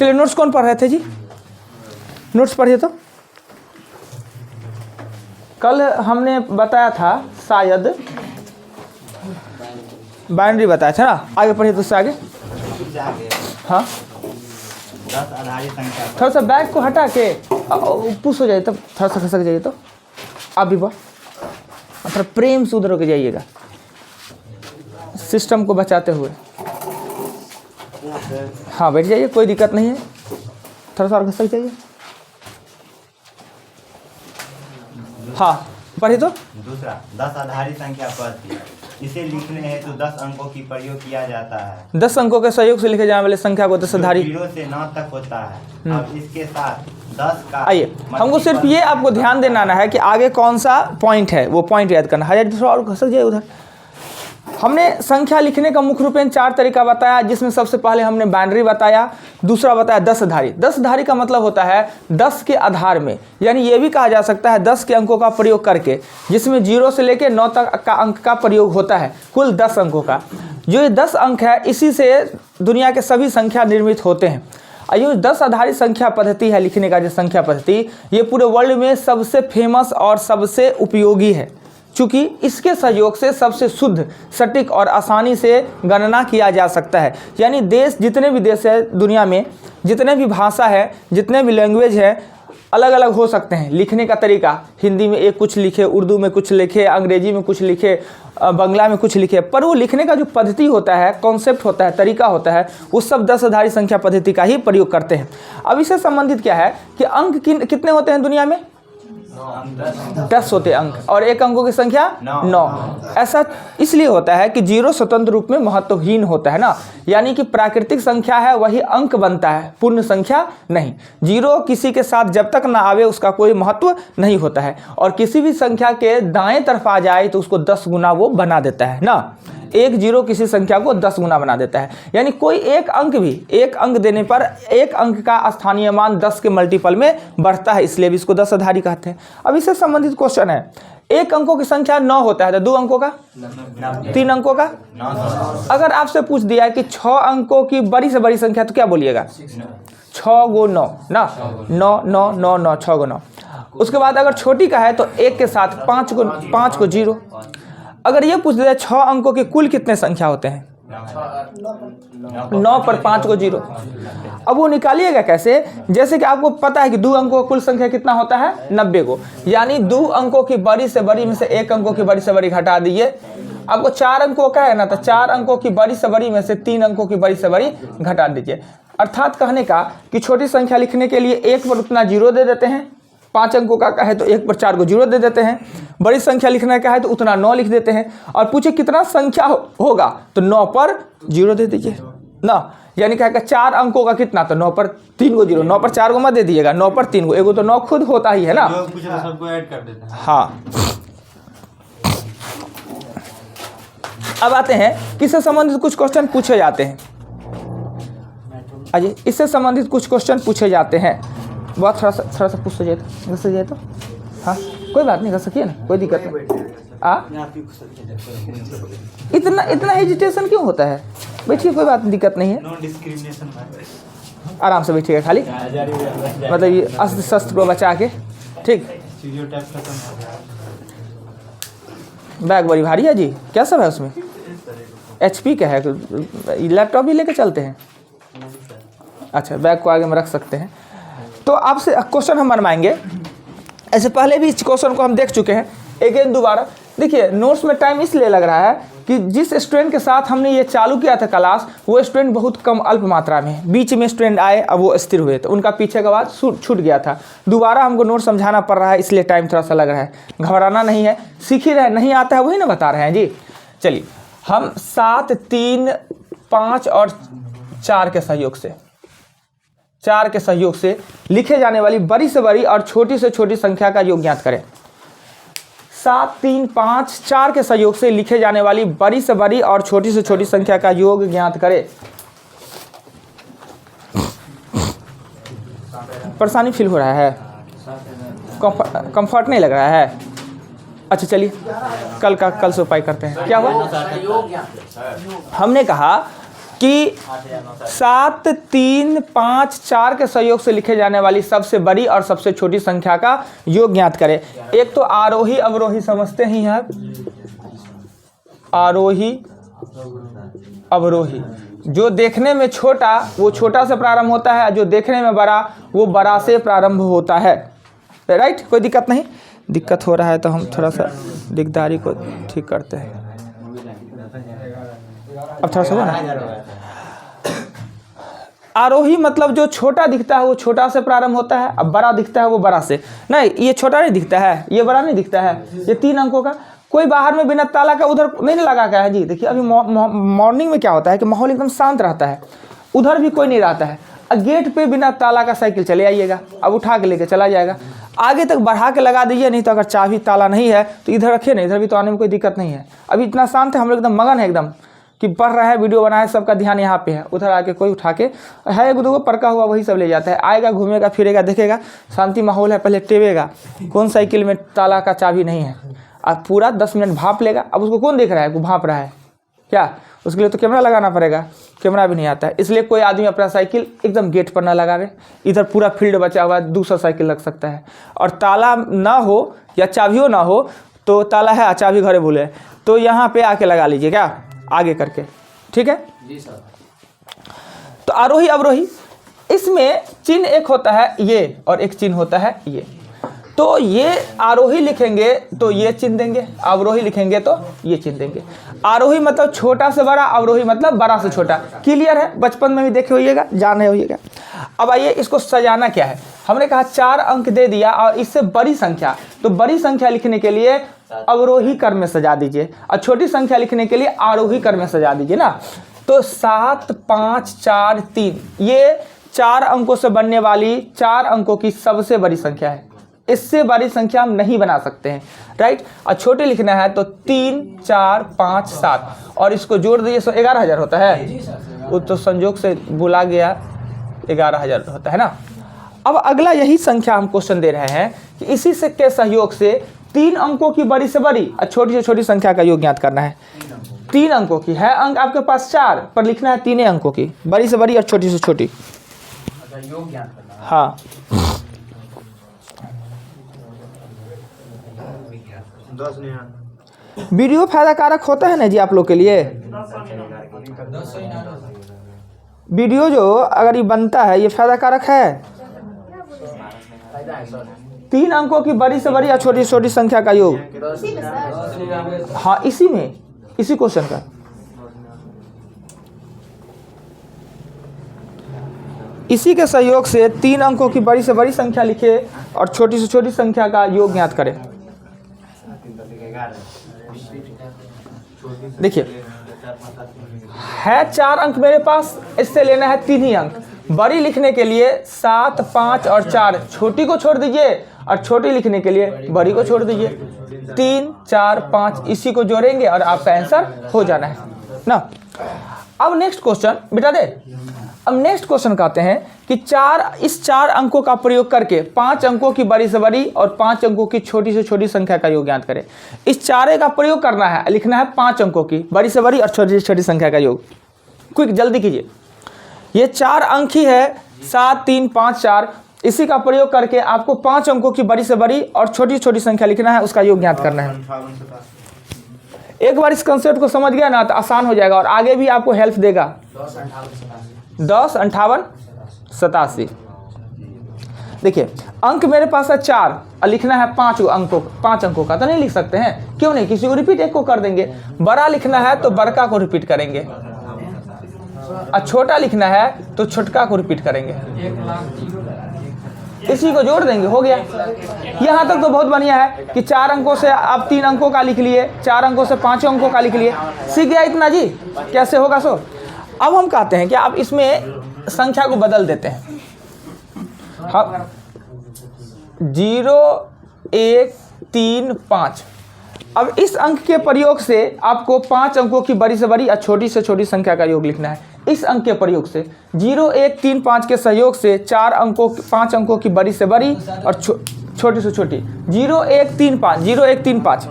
चलिए नोट्स कौन पढ़ रहे थे जी? नोट्स पढ़िए तो। कल हमने बताया था शायद बाइनरी बताया था ना, आगे पढ़िए तो उससे आगे। हाँ 10 आधारी संख्या पर थोड़ा सा बैग को हटा के पुश हो जाइए, तब थोड़ा सा खसक जाइए तो आप भी बढ़, थोड़ा प्रेम से उधर होकर जाइएगा सिस्टम को बचाते हुए। हाँ बैठ जाइए, कोई दिक्कत नहीं है, थोड़ा सा और खसक जाइए। हाँ पढ़िए तो। दूसरा 10 आधारी संख्या पद थी, इसे लिखने हेतु 10 अंकों की प्रयोग किया जाता है। 10 अंकों के सहयोग से लिखे जाने वाले संख्या को 10 आधारी। 0 से 9 तक होता है। अब इसके साथ 10 का आइए हमको सिर्फ ये आपको ध्यान देना है कि आगे कौन सा पॉइंट है, वो पॉइंट याद करना है। थोड़ा और खसक जाइए उधर। हमने संख्या लिखने का मुख्य रूपेण 4 तरीका बताया, जिसमें सबसे पहले हमने बाइनरी बताया, दूसरा बताया 10 आधारी। 10 आधारी का मतलब होता है 10 के आधार में, यानी ये भी कहा जा सकता है 10 के अंकों का प्रयोग करके, जिसमें 0 से लेकर 9 तक का अंक का प्रयोग होता है, कुल 10 अंकों का। जो ये 10 अंक है इसी से दुनिया के सभी संख्या निर्मित होते हैं। ये 10 आधारी संख्या पद्धति है, लिखने का जो संख्या पद्धति, ये पूरे वर्ल्ड में सबसे फेमस और सबसे उपयोगी है, चूँकि इसके सहयोग से सबसे शुद्ध, सटीक और आसानी से गणना किया जा सकता है। यानी देश, जितने भी देश है दुनिया में, जितने भी भाषा है, जितने भी लैंग्वेज है, अलग अलग हो सकते हैं लिखने का तरीका। हिंदी में एक कुछ लिखे, उर्दू में कुछ लिखे, अंग्रेजी में कुछ लिखे, बंगला में कुछ लिखे, पर वो लिखने का जो पद्धति होता है, कॉन्सेप्ट होता है, तरीका होता है, वो सब 10 आधारी संख्या पद्धति का ही प्रयोग करते हैं। अब इससे संबंधित क्या है कि अंक कितने होते हैं दुनिया में? 10 होते अंक, और एक अंकों की संख्या 9। ऐसा इसलिए होता है कि 0 स्वतंत्र रूप में महत्वहीन होता है ना, यानी कि प्राकृतिक संख्या है वही अंक बनता है, पूर्ण संख्या नहीं। 0 किसी के साथ जब तक ना आवे उसका कोई महत्व नहीं होता है, और किसी भी संख्या के दाएं तरफ आ जाए तो उसको 10 गुना वो बना देता है ना। 1 0 किसी संख्या को 10 गुना बना देता है, यानी कोई एक अंक भी, एक अंक देने पर एक अंक का स्थानीय मान 10 के मल्टीपल में बढ़ता है, इसलिए भी इसको 10 आधारी कहते हैं। अब इससे संबंधित क्वेश्चन है, एक अंकों की संख्या 9 होता है तो 2 अंकों का, 3 अंकों का। अगर आपसे पूछ दिया है कि 6 अंकों की बड़ी से बड़ी संख्या, तो क्या बोलिएगा? 6 × 9 ना, 9 9 9 9 6 × 9। उसके बाद अगर छोटी का है तो 1 के साथ 5 को 0। अगर ये पूछ दिया 6 अंकों के कुल कितने संख्या होते हैं? 9 पर 5 को 0। अब वो निकालिएगा कैसे? जैसे कि आपको पता है कि 2 अंकों का कुल संख्या कितना होता है? 90 को, यानी 2 अंकों की बड़ी से बड़ी में से 1 अंकों की बड़ी से बड़ी घटा दीजिए। आपको 4 अंकों का है ना, तो 4 अंकों की बड़ी से बड़ी में से 3 अंकों की बड़ी से बड़ी घटा दीजिए। अर्थात कहने का कि छोटी संख्या लिखने के लिए 1 पर उतना 0 दे देते हैं, 5 अंकों का है तो 1 पर 4 को 0 दे देते हैं। बड़ी संख्या लिखना का है तो उतना 9 लिख देते हैं, और पूछे कितना संख्या होगा तो 9 पर 0 दे दीजिए ना, यानी कहेगा 4 अंकों का कितना, तो 9 पर 3 को 0, 9 पर 4 को मत दे दीजिएगा, 9 पर 3 को, एगो तो 9 खुद होता ही है ना। सबको ऐड कर देते हैं। हाँ, अब आते हैं किससे संबंधित कुछ क्वेश्चन पूछे जाते हैं। अजय, इससे संबंधित कुछ क्वेश्चन पूछे जाते हैं। बहुत थोड़ा सा पूछ जाए तो हाँ कोई बात नहीं, कर सकिए ना, कोई दिक्कत नहीं। इतना हेजिटेशन क्यों होता है? बैठिए, कोई बात दिक्कत नहीं है, नो डिस्क्रिमिनेशन, आराम से बैठिएगा, खाली मतलब ये अस्त्र शस्त्र को बचा के, ठीक। बैग बड़ी भारी है जी, क्या सब है उसमें? HP का है, लैपटॉप भी लेके चलते हैं? अच्छा, बैग को आगे में रख सकते हैं। तो आपसे क्वेश्चन हम बनवाएंगे, ऐसे पहले भी इस क्वेश्चन को हम देख चुके हैं, अगेन दोबारा देखिए। नोट्स में टाइम इसलिए लग रहा है कि जिस स्टूडेंट के साथ हमने ये चालू किया था क्लास, वो स्टूडेंट बहुत कम अल्प मात्रा में, बीच में स्टूडेंट आए, अब वो स्थिर हुए, तो उनका पीछे का बात छूट गया था। दोबारा हमको नोट समझाना पड़ रहा है, इसलिए टाइम थोड़ा सा लग रहा है। घबराना नहीं है, सीख ही रहे, नहीं आता है वही ना बता रहे हैं जी। चलिए, हम 7 3 5 और 4 के सहयोग से लिखे जाने वाली बड़ी से बड़ी और छोटी से छोटी संख्या का योग ज्ञात करें। 7 3 5 4 के सहयोग से लिखे जाने वाली बड़ी से बड़ी और छोटी से छोटी संख्या का योग ज्ञात करें। परेशानी फील हो रहा है? कंफर्ट नहीं लग रहा है? अच्छा चलिए, कल से उपाय करते हैं। क्या हुआ? हमने कहा कि 7, 3, 5, 4 के सहयोग से लिखे जाने वाली सबसे बड़ी और सबसे छोटी संख्या का योग ज्ञात करें। एक तो आरोही अवरोही समझते ही हैं, आरोही अवरोही। जो देखने में छोटा वो छोटा से प्रारंभ होता है, जो देखने में बड़ा वो बड़ा से प्रारंभ होता है। राइट, कोई दिक्कत नहीं। दिक्कत हो रहा है तो हम थोड़ा सा दिकदारी को ठीक करते हैं। अब थोड़ा सा हुआ ना। आरोही मतलब जो छोटा दिखता है वो छोटा से प्रारंभ होता है, अब बड़ा दिखता है वो बड़ा से। नहीं, ये छोटा नहीं दिखता है, ये बड़ा नहीं दिखता है। ये 3 अंकों का कोई बाहर में बिना ताला का उधर नहीं लगा क्या है जी। देखिए अभी मॉर्निंग में क्या होता है कि माहौल एकदम शांत रहता है, उधर भी कोई नहीं रहता है। गेट पे बिना ताला का साइकिल चले आइएगा, अब उठा के लेके चला जाएगा। आगे तक बढ़ा के लगा दीजिए, नहीं तो अगर चाबी ताला नहीं है तो इधर रखिए ना, इधर भी तो आने में कोई दिक्कत नहीं है। अभी इतना शांत है, हम लोग एकदम मगन है एकदम कि पढ़ रहा है, वीडियो बना है, सबका ध्यान यहाँ पे है। उधर आके कोई उठा के है एक दो पड़का हुआ वही सब ले जाता है। आएगा, घूमेगा, फिरेगा, देखेगा, शांति माहौल है, पहले टेवेगा कौन साइकिल में ताला का चाबी नहीं है, और पूरा 10 मिनट भाप लेगा। अब उसको कौन देख रहा है, वो भाप रहा है क्या? उसके लिए तो कैमरा लगाना पड़ेगा, कैमरा भी नहीं आता है। इसलिए कोई आदमी अपना साइकिल एकदम गेट पर ना लगावे। इधर पूरा फील्ड बचा हुआ है, दूसरा साइकिल लग सकता है। और ताला ना हो या चाबियों ना हो तो ताला है चाबी घरे भूले तो यहाँ पे आके लगा लीजिए क्या, आगे करके, ठीक है जी सर। तो आरोही अवरोही, इसमें चिन्ह एक होता है ये और एक चिन्ह होता है ये। तो ये आरोही लिखेंगे तो ये चिन्ह देंगे, अवरोही लिखेंगे तो ये चिन्ह देंगे। आरोही मतलब छोटा से बड़ा, अवरोही मतलब बड़ा से छोटा। क्लियर है, बचपन में भी देखे होइएगा, जाने होइएगा। अब आइए इसको सजाना क्या है। हमने कहा 4 अंक दे दिया और इससे बड़ी संख्या, तो बड़ी संख्या लिखने के लिए अवरोही क्रम में सजा दीजिए और छोटी संख्या लिखने के लिए आरोही क्रम में सजा दीजिए ना। तो 7, 5, 4, 3 ये 4 अंकों से बनने वाली 4 अंकों की सबसे बड़ी संख्या है। इससे बड़ी संख्या हम नहीं बना सकते हैं, राइट। और छोटे लिखना है तो 3, 4, 5, 7 और इसको जोड़ दीजिए तो 11,000 होता है। वो तो संजोग से बुला गया, 11,000 होता है ना। अब अगला यही संख्या हम क्वेश्चन दे रहे हैं कि इसी से के सहयोग से 3 अंकों की बड़ी से बड़ी और छोटी से छोटी संख्या का योग ज्ञात करना है। 3 अंकों की है, अंक आपके पास 4 पर लिखना है 3 अंकों की, बड़ी से बड़ी और छोटी से छोटी योग ज्ञात करना। हाँ, वीडियो फायदा कारक होता है ना जी आप लोग के लिए। वीडियो जो अगर ये बनता है ये फायदा कारक है। 3 अंकों की बड़ी से बड़ी या छोटी से छोटी संख्या का योग, हाँ इसी में, इसी क्वेश्चन का। इसी के सहयोग से 3 अंकों की बड़ी से बड़ी संख्या लिखे और छोटी से छोटी संख्या का योग ज्ञात करें। देखिए है 4 अंक मेरे पास, इससे लेना है 3 ही अंक। बड़ी लिखने के लिए 7, 5 और 4, छोटी को छोड़ दीजिए और छोटी लिखने के लिए बड़ी को छोड़ दीजिए। 3, 4, 5 इसी को जोड़ेंगे और आपका आंसर हो जाना है ना। अब नेक्स्ट क्वेश्चन बेटा दे। अब नेक्स्ट क्वेश्चन कहते हैं कि इस 4 अंकों का प्रयोग करके 5 अंकों की बड़ी से बड़ी और 5 अंकों की छोटी से छोटी संख्या का योग ज्ञात करें। इस 4 का प्रयोग करना है, लिखना है 5 अंकों की बड़ी से बड़ी और छोटी से छोटी संख्या का योग। क्विक जल्दी कीजिए, ये 4 अंक ही है 7, 3, 5, 4। इसी का प्रयोग करके आपको 5 अंकों की बड़ी से बड़ी और छोटी छोटी संख्या लिखना है, उसका योग ज्ञात करना है। एक बार इस कंसेप्ट को समझ गया ना तो आसान हो जाएगा और आगे भी आपको हेल्प देगा। 10, 58, 87। देखिए अंक मेरे पास है 4 और लिखना है 5 अंकों का, तो नहीं लिख सकते हैं, क्यों नहीं, किसी को रिपीट एक को कर देंगे। बड़ा लिखना है तो बड़का को रिपीट करेंगे और छोटा लिखना है तो छोटका को रिपीट करेंगे, इसी को जोड़ देंगे, हो गया। यहाँ तक तो बहुत बढ़िया है कि 4 अंकों से आप 3 अंकों का लिख लिए, 4 अंकों से 5 अंकों का लिख लिए, सीख गया इतना जी कैसे होगा सो। अब हम कहते हैं कि आप इसमें संख्या को बदल देते हैं। हाँ 0, 1, 3, 5। अब इस अंक के प्रयोग से आपको 5 अंकों की बड़ी से बड़ी और छोटी से छोटी संख्या का योग लिखना है। इस अंक के प्रयोग से 0, 1, 3, 5 के सहयोग से 5 अंकों की बड़ी से बड़ी और छोटी से छोटी 0, 1, 3, 5, 0, 1, 3, 5,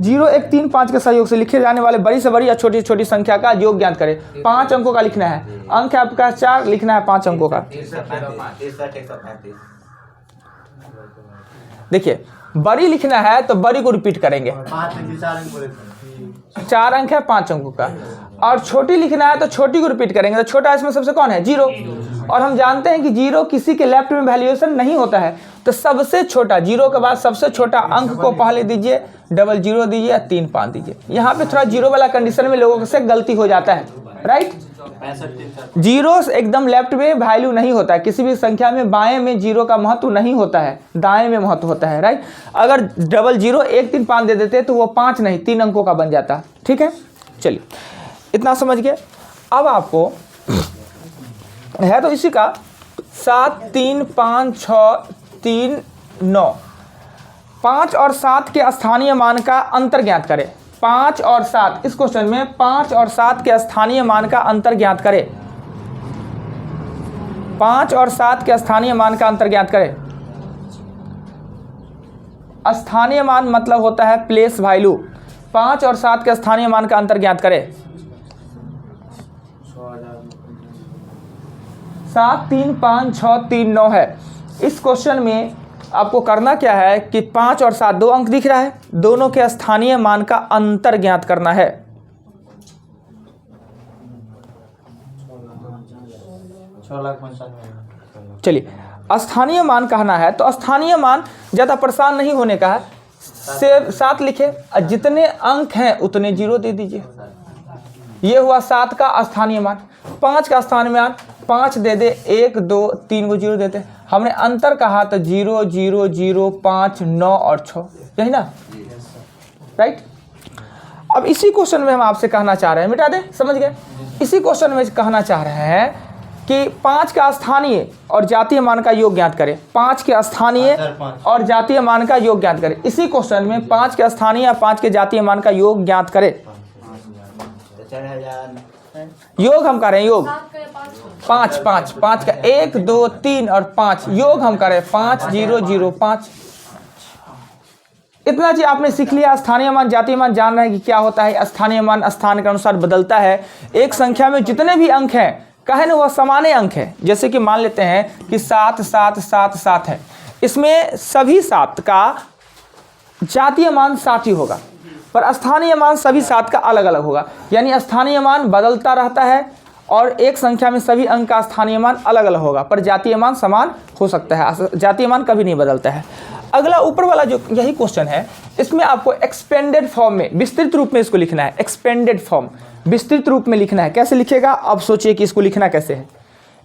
0 1 3 5 के सहयोग से लिखे जाने वाले बड़ी से बड़ी या छोटी से छोटी संख्या का योग ज्ञात करें। 5 अंकों का लिखना है, अंक है आपका 4, लिखना है 5 अंकों का। 63 देखिए बड़ी लिखना है तो बड़ी को रिपीट करेंगे, 4 अंक है 5 अंकों का, और छोटी लिखना है तो छोटी को रिपीट करेंगे। तो छोटा इसमें सबसे कौन है? 0, और हम जानते हैं कि 0 किसी के लेफ्ट में वैल्यूएशन नहीं होता है, तो सबसे छोटा 0 के बाद सबसे छोटा अंक को पहले दीजिए, 00 दीजिए या 3 5 दीजिए। यहाँ पे थोड़ा 0 वाला कंडीशन में लोगों से गलती हो जाता है, राइट। 0 एकदम लेफ्ट में वैल्यू नहीं होता है, किसी भी संख्या में बाएं में 0 का महत्व नहीं होता है, दाएं में महत्व होता है, राइट। अगर 00 1 3 5 दे देते तो वो 5 नहीं 3 अंकों का बन जाता। ठीक है, चलिए इतना समझ गए। अब आपको है तो इसी का 7 3 5 6 3 9, 5 और 7 के स्थानीय मान का अंतर ज्ञात करें। 5 और 7, इस क्वेश्चन में 5 और 7 के स्थानीय मान का अंतर ज्ञात करें। 5 और 7 के स्थानीय मान का अंतर ज्ञात करें। स्थानीय मान मतलब होता है प्लेस वैल्यू। 5 और 7 के स्थानीय मान का अंतर ज्ञात करें। 7 3 5 6 3 9 है। इस क्वेश्चन में आपको करना क्या है कि 5 और 7 दो अंक दिख रहा है, दोनों के स्थानीय मान का अंतर ज्ञात करना है। चलिए स्थानीय मान कहना है तो स्थानीय मान ज़्यादा परेशान नहीं होने का है, से 7 लिखे, जितने अंक हैं उतने 0 दे दीजिए। ये हुआ 7 का स्थानीय मान। 5 का स्थानीय मान 5 दे दे, 1 2 3 को 0 देते। हमने अंतर कहा तो 0 0 0 5 9 और 6, यही ना, राइट। अब इसी क्वेश्चन में हम आपसे कहना चाह रहे हैं, मिटा दे, समझ गए। इसी क्वेश्चन में कहना चाह रहे हैं कि 5 का स्थानीय और जातीय मान का योग ज्ञात करें। 5 के स्थानीय और जातीय मान का योग ज्ञात करें। इसी क्वेश्चन में 5 के स्थानीय या 5 के जातीय मान का योग ज्ञात करें। योग हम करें, योग 5 5 5 का 1 2 3 और 5, योग हम करें 5 0 0 5। इतना चीज आपने सीख लिया। स्थानीय मान जातीय मान जान रहे हैं कि क्या होता है। स्थानीय मान स्थान के अनुसार बदलता है। एक संख्या में जितने भी अंक हैं कहे ना वह समान अंक है। जैसे कि मान लेते हैं कि 7 7 7 7 है, इसमें सभी 7 का जातीय मान 7 ही होगा, पर स्थानीय मान सभी 7 का अलग अलग होगा। यानी स्थानीय मान बदलता रहता है और एक संख्या में सभी अंक का स्थानीय मान अलग अलग होगा, पर जातीय मान समान हो सकता है। जातीय मान कभी नहीं बदलता है। अगला ऊपर वाला जो यही क्वेश्चन है, इसमें आपको एक्सपेंडेड फॉर्म में, विस्तृत रूप में इसको लिखना है। एक्सपेंडेड फॉर्म विस्तृत रूप में लिखना है। कैसे लिखेगा अब सोचिए कि इसको लिखना कैसे है।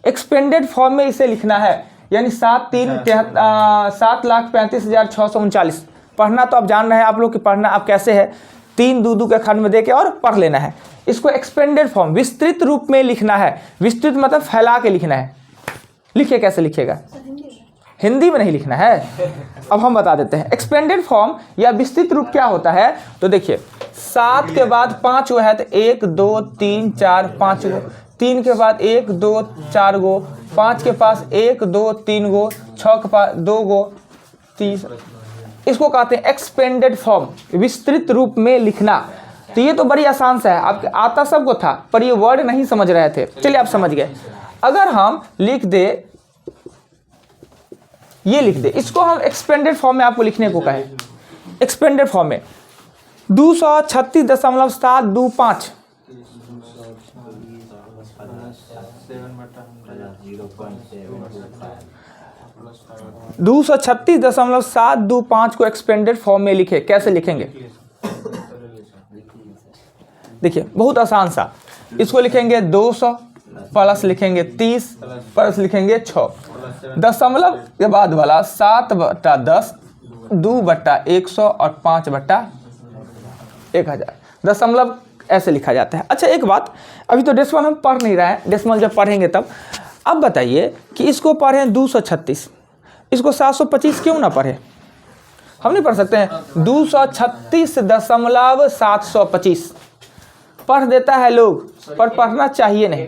एक्सपेंडेड फॉर्म में इसे लिखना है, यानी 7,35,639। पढ़ना तो आप जान रहे हैं आप लोग कि पढ़ना आप कैसे है, 3 2 2 के खंड में देके और पढ़ लेना है। इसको एक्सपेंडेड फॉर्म विस्तृत रूप में लिखना है। विस्तृत मतलब फैला के लिखना है। लिखिए कैसे लिखिएगा, हिंदी में नहीं लिखना है। अब हम बता देते हैं एक्सपेंडेड फॉर्म या विस्तृत रूप क्या होता है। तो देखिए 7 के बाद 5 गो है तो 1 2 3 4 5 गो, 3 के बाद 1 2 4 गो, 5 के पास 1 2 3 गो, 6 के पास 2 गो, 30। इसको कहते हैं एक्सपेंडेड फॉर्म, विस्तृत रूप में लिखना। तो ये तो बड़ी आसान सा है, आपके आता सबको था पर ये वर्ड नहीं समझ रहे थे। चलिए आप समझ गए। अगर हम लिख दे, ये लिख दे, इसको हम एक्सपेंडेड फॉर्म में आपको लिखने को कहें। एक्सपेंडेड फॉर्म में 236.725 236.725 को एक्सपेंडेड फॉर्म में लिखे। कैसे लिखेंगे देखिए, बहुत आसान सा। इसको लिखेंगे 200 प्लस लिखेंगे 30 प्लस लिखेंगे 6, दशमलव के बाद वाला 7/10, 2/100 और 5/1000। दशमलव ऐसे लिखा जाता है। अच्छा एक बात, अभी तो डेसिमल हम पढ़ नहीं रहे हैं, डेसिमल जब पढ़ेंगे तब। अब बताइए कि इसको पढ़ें 236, इसको 725 क्यों ना पढ़े? हम नहीं पढ़ सकते हैं 236.725 पढ़ देता है लोग, पर पढ़ना चाहिए नहीं।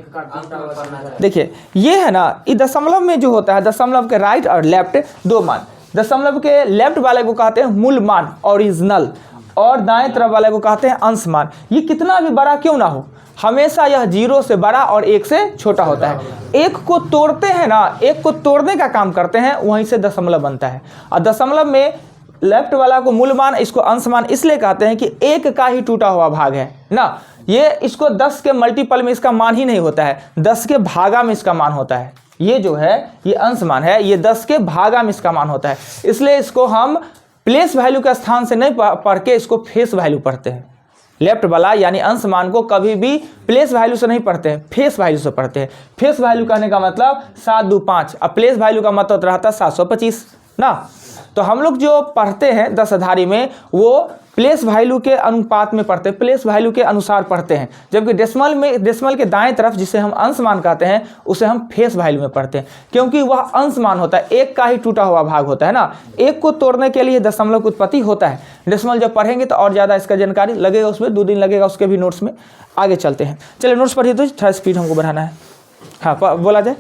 देखिए ये है ना, ये दशमलव में जो होता है, दशमलव के राइट और लेफ्ट दो मान। दशमलव के लेफ्ट वाले को कहते हैं मूल मान, ओरिजिनल, और दाएं तरफ वाले को कहते हैं अंश मान। ये कितना भी बड़ा क्यों ना हो, हमेशा यह 0 से बड़ा और 1 से छोटा होता है। एक को तोड़ते हैं ना, एक को तोड़ने का काम करते हैं, वहीं से दशमलव बनता है। और दशमलव में लेफ्ट वाला को मूल मान, इसको अंश मान इसलिए कहते हैं कि एक का ही टूटा हुआ भाग है ना। ये इसको 10 के मल्टीपल में इसका मान ही नहीं होता है, 10 के भागा में इसका मान होता है। ये जो है ये अंश मान है, ये 10 के भागा में इसका मान होता है। इसलिए इसको हम प्लेस वैल्यू के स्थान से नहीं पढ़ के इसको फेस वैल्यू पढ़ते हैं। लेफ्ट वाला यानी अंश मान को कभी भी प्लेस वैल्यू से नहीं पढ़ते हैं, फेस वैल्यू से पढ़ते हैं। फेस वैल्यू कहने का मतलब 7 2 5, अब प्लेस वैल्यू का मतलब रहता है 725 ना। तो हम लोग जो पढ़ते हैं दशधारी में वो प्लेस वैल्यू के अनुपात में पढ़ते हैं, प्लेस वैल्यू के अनुसार पढ़ते हैं। जबकि डेसिमल में, डेसिमल के दाएं तरफ जिसे हम अंश मान कहते हैं, उसे हम फेस वैल्यू में पढ़ते हैं, क्योंकि वह अंश मान होता है, एक का ही टूटा हुआ भाग होता है ना। एक को तोड़ने के लिए दशमलव की उत्पत्ति होता है। डेसिमल जब पढ़ेंगे तो और ज़्यादा इसका जानकारी लगेगा, उसमें 2 दिन लगेगा उसके भी नोट्स में। आगे चलते हैं, चलिए नोट्स पढ़िए तो थोड़ा स्पीड हमको बढ़ाना है। हाँ बोला जाए।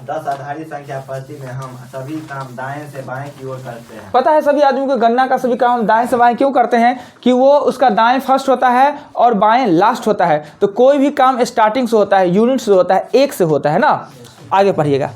10 आधारी संख्या पद्धति में हम सभी काम दाएं से बाएं की ओर करते हैं। पता है सभी आदमी को गणना का सभी काम हम दाएं से बाएं क्यों करते हैं कि वो उसका दाएं फर्स्ट होता है और बाएं लास्ट होता है। तो कोई भी काम स्टार्टिंग से होता है, यूनिट से होता है, एक से होता है ना। आगे पढ़िएगा।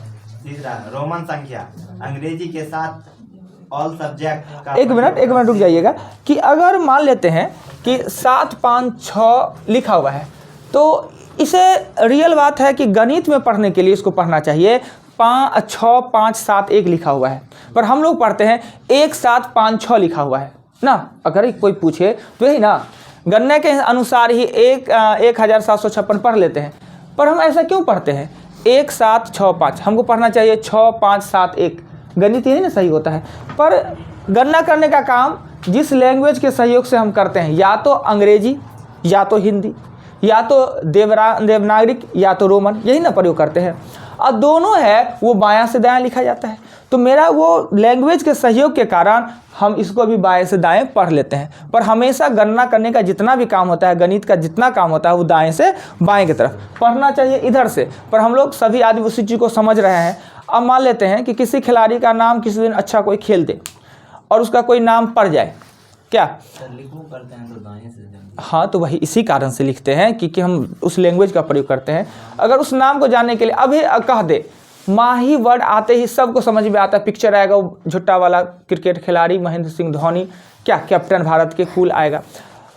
तीसरा रोमन संख्या अंग्रेजी के साथ ऑल सब्जेक्ट का। एक मिनट रुक जाइएगा कि अगर मान लेते हैं कि 7 5 6 लिखा हुआ है, तो इसे रियल बात है कि गणित में पढ़ने के लिए इसको पढ़ना चाहिए 6 5 7 1 लिखा हुआ है, पर हम लोग पढ़ते हैं 1 7 5 6 लिखा हुआ है ना। अगर कोई पूछे तो यही ना, गणना के अनुसार ही 1756 पढ़ लेते हैं, पर हम ऐसा क्यों पढ़ते हैं 1 7 6 5? हमको पढ़ना चाहिए 6 5 7 1, गणित यही ना सही होता है। पर गणना करने का काम जिस लैंग्वेज के सहयोग से हम करते हैं, या तो अंग्रेजी या तो हिंदी या तो देवनागरिक या तो रोमन, यही ना प्रयोग करते हैं। और दोनों है वो बायां से दायां लिखा जाता है। तो मेरा वो लैंग्वेज के सहयोग के कारण हम इसको भी बाएं से दाएं पढ़ लेते हैं। पर हमेशा गणना करने का जितना भी काम होता है, गणित का जितना काम होता है, वो दाएं से बाएं की तरफ पढ़ना चाहिए इधर से। पर हम लोग सभी आदमी उसी चीज़ को समझ रहे हैं। अब मान लेते हैं कि किसी खिलाड़ी का नाम किसी दिन अच्छा कोई खेल दे और उसका कोई नाम पड़ जाए, क्या लिखो करते हैं तो दाएं से जाएंगे। हाँ, तो वही इसी कारण से लिखते हैं कि हम उस लैंग्वेज का प्रयोग करते हैं। अगर उस नाम को जानने के लिए अभी कह दे माही वर्ड आते ही सबको समझ में आता है, पिक्चर आएगा वो झुट्टा वाला क्रिकेट खिलाड़ी महेंद्र सिंह धोनी, क्या कैप्टन भारत के कूल आएगा।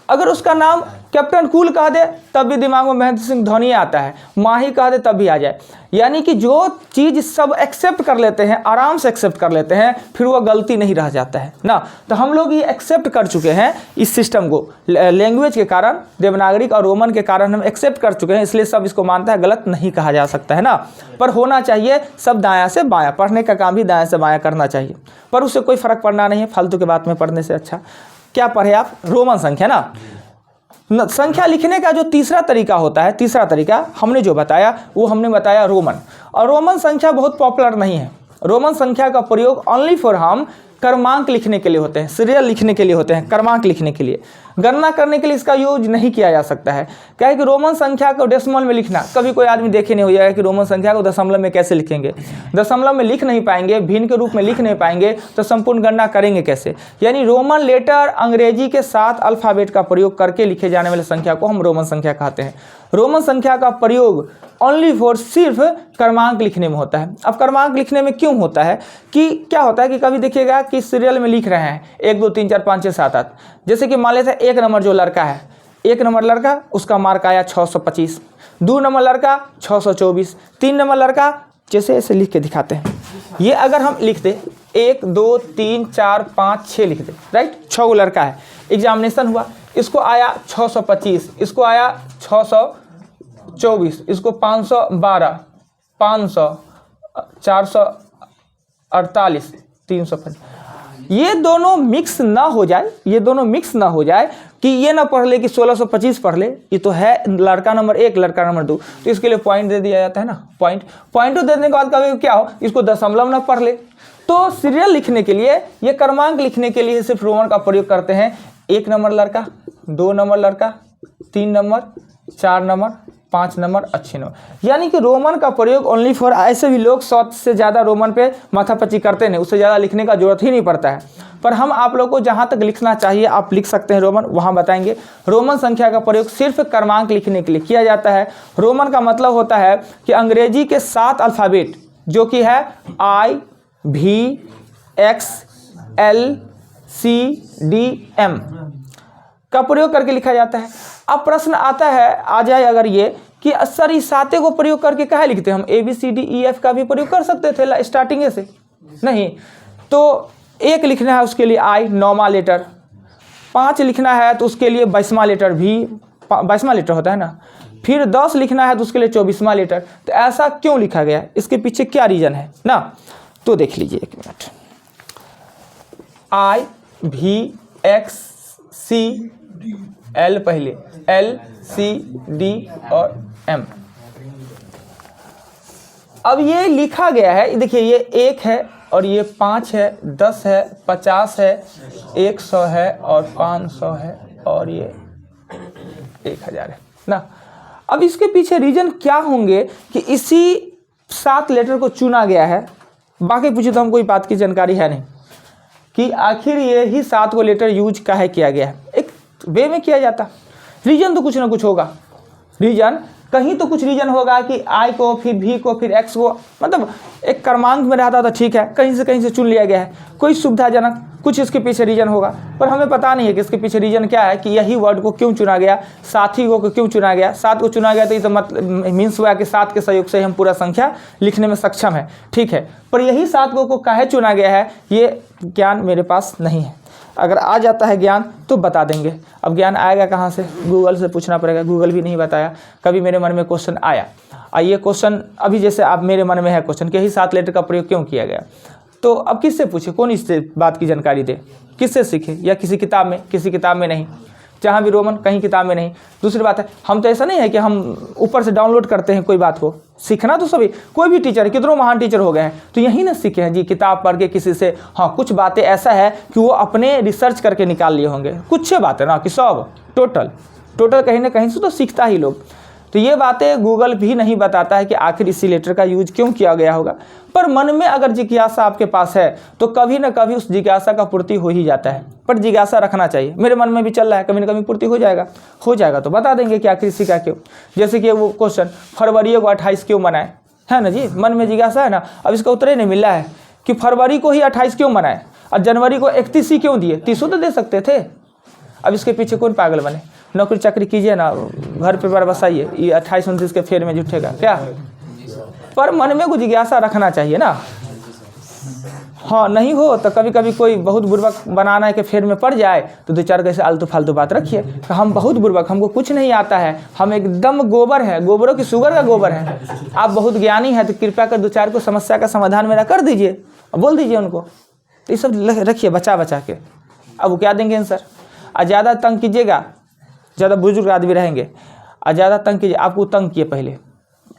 अगर उसका नाम कैप्टन कूल कह दे तब भी दिमाग में महेंद्र सिंह धोनी आता है, माही कह दे तब भी आ जाए। यानी कि जो चीज़ सब एक्सेप्ट कर लेते हैं, आराम से एक्सेप्ट कर लेते हैं, फिर वो गलती नहीं रह जाता है ना। तो हम लोग ये एक्सेप्ट कर चुके हैं इस सिस्टम को, लैंग्वेज के कारण, देवनागरिक और रोमन के कारण हम एक्सेप्ट कर चुके हैं, इसलिए सब इसको मानता है, गलत नहीं कहा जा सकता है ना। पर होना चाहिए सब दायां से बायां, पढ़ने का काम भी दायां से बायां करना चाहिए, पर उससे कोई फर्क पड़ना नहीं है, फालतू के बात में पढ़ने से अच्छा क्या पढ़े आप, रोमन संख्या ना। संख्या लिखने का जो तीसरा तरीका होता है, तीसरा तरीका हमने जो बताया वो हमने बताया रोमन। और रोमन संख्या बहुत पॉपुलर नहीं है। रोमन संख्या का प्रयोग ओनली फॉर हम क्रमांक लिखने के लिए होते हैं, सीरियल लिखने के लिए होते हैं, क्रमांक लिखने के लिए। गणना करने के लिए इसका यूज नहीं किया जा सकता है। क्या है कि रोमन संख्या को डेसिमल में लिखना, कभी कोई आदमी देखे नहीं हो जाएगा कि रोमन संख्या को दशमलव में कैसे लिखेंगे। दशमलव में लिख नहीं पाएंगे, भिन्न के रूप में लिख नहीं पाएंगे, तो संपूर्ण गणना करेंगे कैसे। यानी रोमन लेटर अंग्रेजी के साथ अल्फ़ाबेट का प्रयोग करके लिखे जाने वाले संख्या को हम रोमन संख्या कहते हैं। रोमन संख्या का प्रयोग ओनली फॉर सिर्फ क्रमांक लिखने में होता है। अब क्रमांक लिखने में क्यों होता है कि क्या होता है कि कभी देखिएगा कि सीरियल में लिख रहे हैं 1 2 3 4 5 6 7 8, जैसे कि मान लेते हैं 1 नंबर जो लड़का है, 1 नंबर लड़का उसका मार्क आया 625, 2 नंबर लड़का 624, 3 नंबर लड़का, जैसे ऐसे लिख के दिखाते हैं। ये अगर हम लिख दे 1 2 3 4 5 6 लिख दे, राइट, 6 लड़का है, एग्जामिनेशन हुआ, इसको आया 625, इसको आया 624, इसको 512, 500, 448, 350। ये दोनों मिक्स ना हो जाए, ये दोनों मिक्स ना हो जाए कि ये ना पढ़ ले कि 1625 पढ़ ले, ये तो है लड़का नंबर 1 लड़का नंबर 2, तो इसके लिए पॉइंट दे दिया जाता है ना। पॉइंट देने के बाद कभी क्या हो, इसको दशमलव ना पढ़ ले। तो सीरियल लिखने के लिए, ये क्रमांक लिखने के लिए सिर्फ रोमन का प्रयोग करते हैं। 1 नंबर लड़का, 2 नंबर लड़का, 3 नंबर, 4 नंबर, 5 नंबर अच्छे नंबर। यानी कि रोमन का प्रयोग ओनली फॉर, ऐसे भी लोग 100 से ज़्यादा रोमन पे माथापच्ची करते नहीं, उससे ज़्यादा लिखने का जरूरत ही नहीं पड़ता है। पर हम आप लोग को जहाँ तक लिखना चाहिए आप लिख सकते हैं रोमन, वहाँ बताएंगे। रोमन संख्या का प्रयोग सिर्फ क्रमांक लिखने के लिए किया जाता है। रोमन का मतलब होता है कि अंग्रेजी के 7 अल्फ़ाबेट जो कि है I, V, X, L, C, D, M का प्रयोग करके लिखा जाता है। अब प्रश्न आता है, आ जाए अगर ये कि सर इस 7 को प्रयोग करके कहाँ लिखते हैं हम? ABCDEF का भी प्रयोग कर सकते थे स्टार्टिंग से, नहीं। तो 1 लिखना है उसके लिए I 9वां लेटर, 5 लिखना है तो उसके लिए 22वां लेटर V, 22वां लेटर होता है ना, फिर 10 लिखना है तो उसके लिए 24वां लेटर। तो ऐसा क्यों लिखा गया, इसके पीछे क्या रीज़न है ना, तो देख लीजिए 1 minute. I, V, X, C, L पहले, L, C, D और M। अब ये लिखा गया है, देखिए ये 1 है और ये 5 है, 10 है, 50 है, 100 है और 500 है और ये 1000 है ना। अब इसके पीछे रीजन क्या होंगे कि इसी 7 लेटर को चुना गया है। बाकी पूछे तो हम कोई बात की जानकारी है नहीं कि आखिर ये ही 7 को लेटर यूज काहे किया गया है। एक वे में किया जाता, रीजन तो कुछ ना कुछ होगा, रीजन कहीं तो कुछ रीजन होगा कि I को फिर V को फिर X को, मतलब एक क्रमांक में रहता था, ठीक है, कहीं से चुन लिया गया है, कोई सुविधाजनक कुछ इसके पीछे रीजन होगा। पर हमें पता नहीं है कि इसके पीछे रीजन क्या है, कि यही वर्ड को क्यों चुना गया, साथी को क्यों चुना गया। 7 को चुना गया तो ये तो मतलब मीन्स हुआ कि 7 के सहयोग से हम पूरा संख्या लिखने में सक्षम है, ठीक है। पर यही 7 को काहे चुना गया है ये ज्ञान मेरे पास नहीं है। अगर आ जाता है ज्ञान तो बता देंगे। अब ज्ञान आएगा कहाँ से, गूगल से पूछना पड़ेगा, गूगल भी नहीं बताया। कभी मेरे मन में क्वेश्चन आया, ये क्वेश्चन अभी जैसे आप मेरे मन में है क्वेश्चन कि यही 7 लेटर का प्रयोग क्यों किया गया, तो अब किससे पूछे, कौन इससे बात की जानकारी दे, किससे सीखे, या किसी किताब में, किसी किताब में नहीं, जहाँ भी रोमन कहीं किताब में नहीं। दूसरी बात है, हम तो ऐसा नहीं है कि हम ऊपर से डाउनलोड करते हैं कोई बात को, सीखना तो सभी, कोई भी टीचर, कितनों महान टीचर हो गए हैं तो यही ना सीखे हैं जी, किताब पढ़ के किसी से। हाँ, कुछ बातें ऐसा है कि वो अपने रिसर्च करके निकाल लिए होंगे, कुछ बातें ना कि सब टोटल कहीं ना कहीं से तो सीखता ही लोग। तो ये बातें गूगल भी नहीं बताता है कि आखिर इसी लेटर का यूज क्यों किया गया होगा। पर मन में अगर जिज्ञासा आपके पास है तो कभी ना कभी उस जिज्ञासा का पूर्ति हो ही जाता है। पर जिज्ञासा रखना चाहिए, मेरे मन में भी चल रहा है, कभी ना कभी पूर्ति हो जाएगा तो बता देंगे कि आखिर इसी का क्यों। जैसे कि वो क्वेश्चन फरवरी को 28 क्यों मनाए, है ना जी, मन में जिज्ञासा है ना। अब इसका उत्तर ही नहीं मिल रहा है कि फरवरी को ही 28 क्यों मनाए और जनवरी को 31 ही क्यों दिए, 30 तो दे सकते थे। अब इसके पीछे कौन पागल बने, नौकरी चाकरी कीजिए ना, घर पे बसाइए, ये 28-29 के फेर में जुटेगा क्या। पर मन में कुछ जिज्ञासा रखना चाहिए ना। हाँ, नहीं हो तो कभी कभी कोई बहुत बुर्बक बनाना है कि फेर में पड़ जाए तो 2-4 कैसे आलतू फालतू बात रखिए, तो हम बहुत बुर्बक, हमको कुछ नहीं आता है, हम एकदम गोबर है, गोबरों की शुगर का गोबर है। आप बहुत ज्ञानी है तो कृपया कर 2-4 को समस्या का समाधान मेरा कर दीजिए, बोल दीजिए उनको। तो ये सब रखिए बचा के, अब वो क्या देंगे आंसर। और ज़्यादा तंग कीजिएगा, ज़्यादा बुजुर्ग आदमी रहेंगे और ज़्यादा तंग कीजिए, आपको तंग किए पहले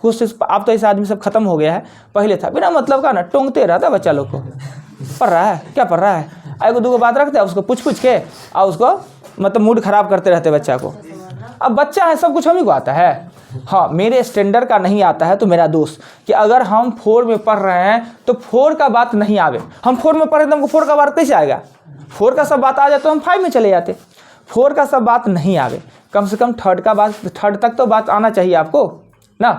कोशिश। आप तो ऐसा आदमी सब खत्म हो गया है, पहले था बिना मतलब का ना टोंगते रहता बच्चा लोग को, पढ़ रहा है क्या पढ़ रहा है, एगो दूगो बात रखते हैं उसको पूछ के और उसको मतलब मूड खराब करते रहते बच्चा को। अब बच्चा है, सब कुछ हम ही को आता है। हाँ, मेरे स्टैंडर्ड का नहीं आता है तो मेरा दोस्त कि अगर हम 4 में पढ़ रहे हैं तो 4 का बात नहीं आवे। हम 4 में पढ़े तो हमको 4 का बात कैसे आएगा, 4 का सब बात आ जाए तो हम 5 में चले जाते। 4 का सब बात नहीं आवे, कम से कम 3rd का बात, 3rd तक तो बात आना चाहिए आपको ना।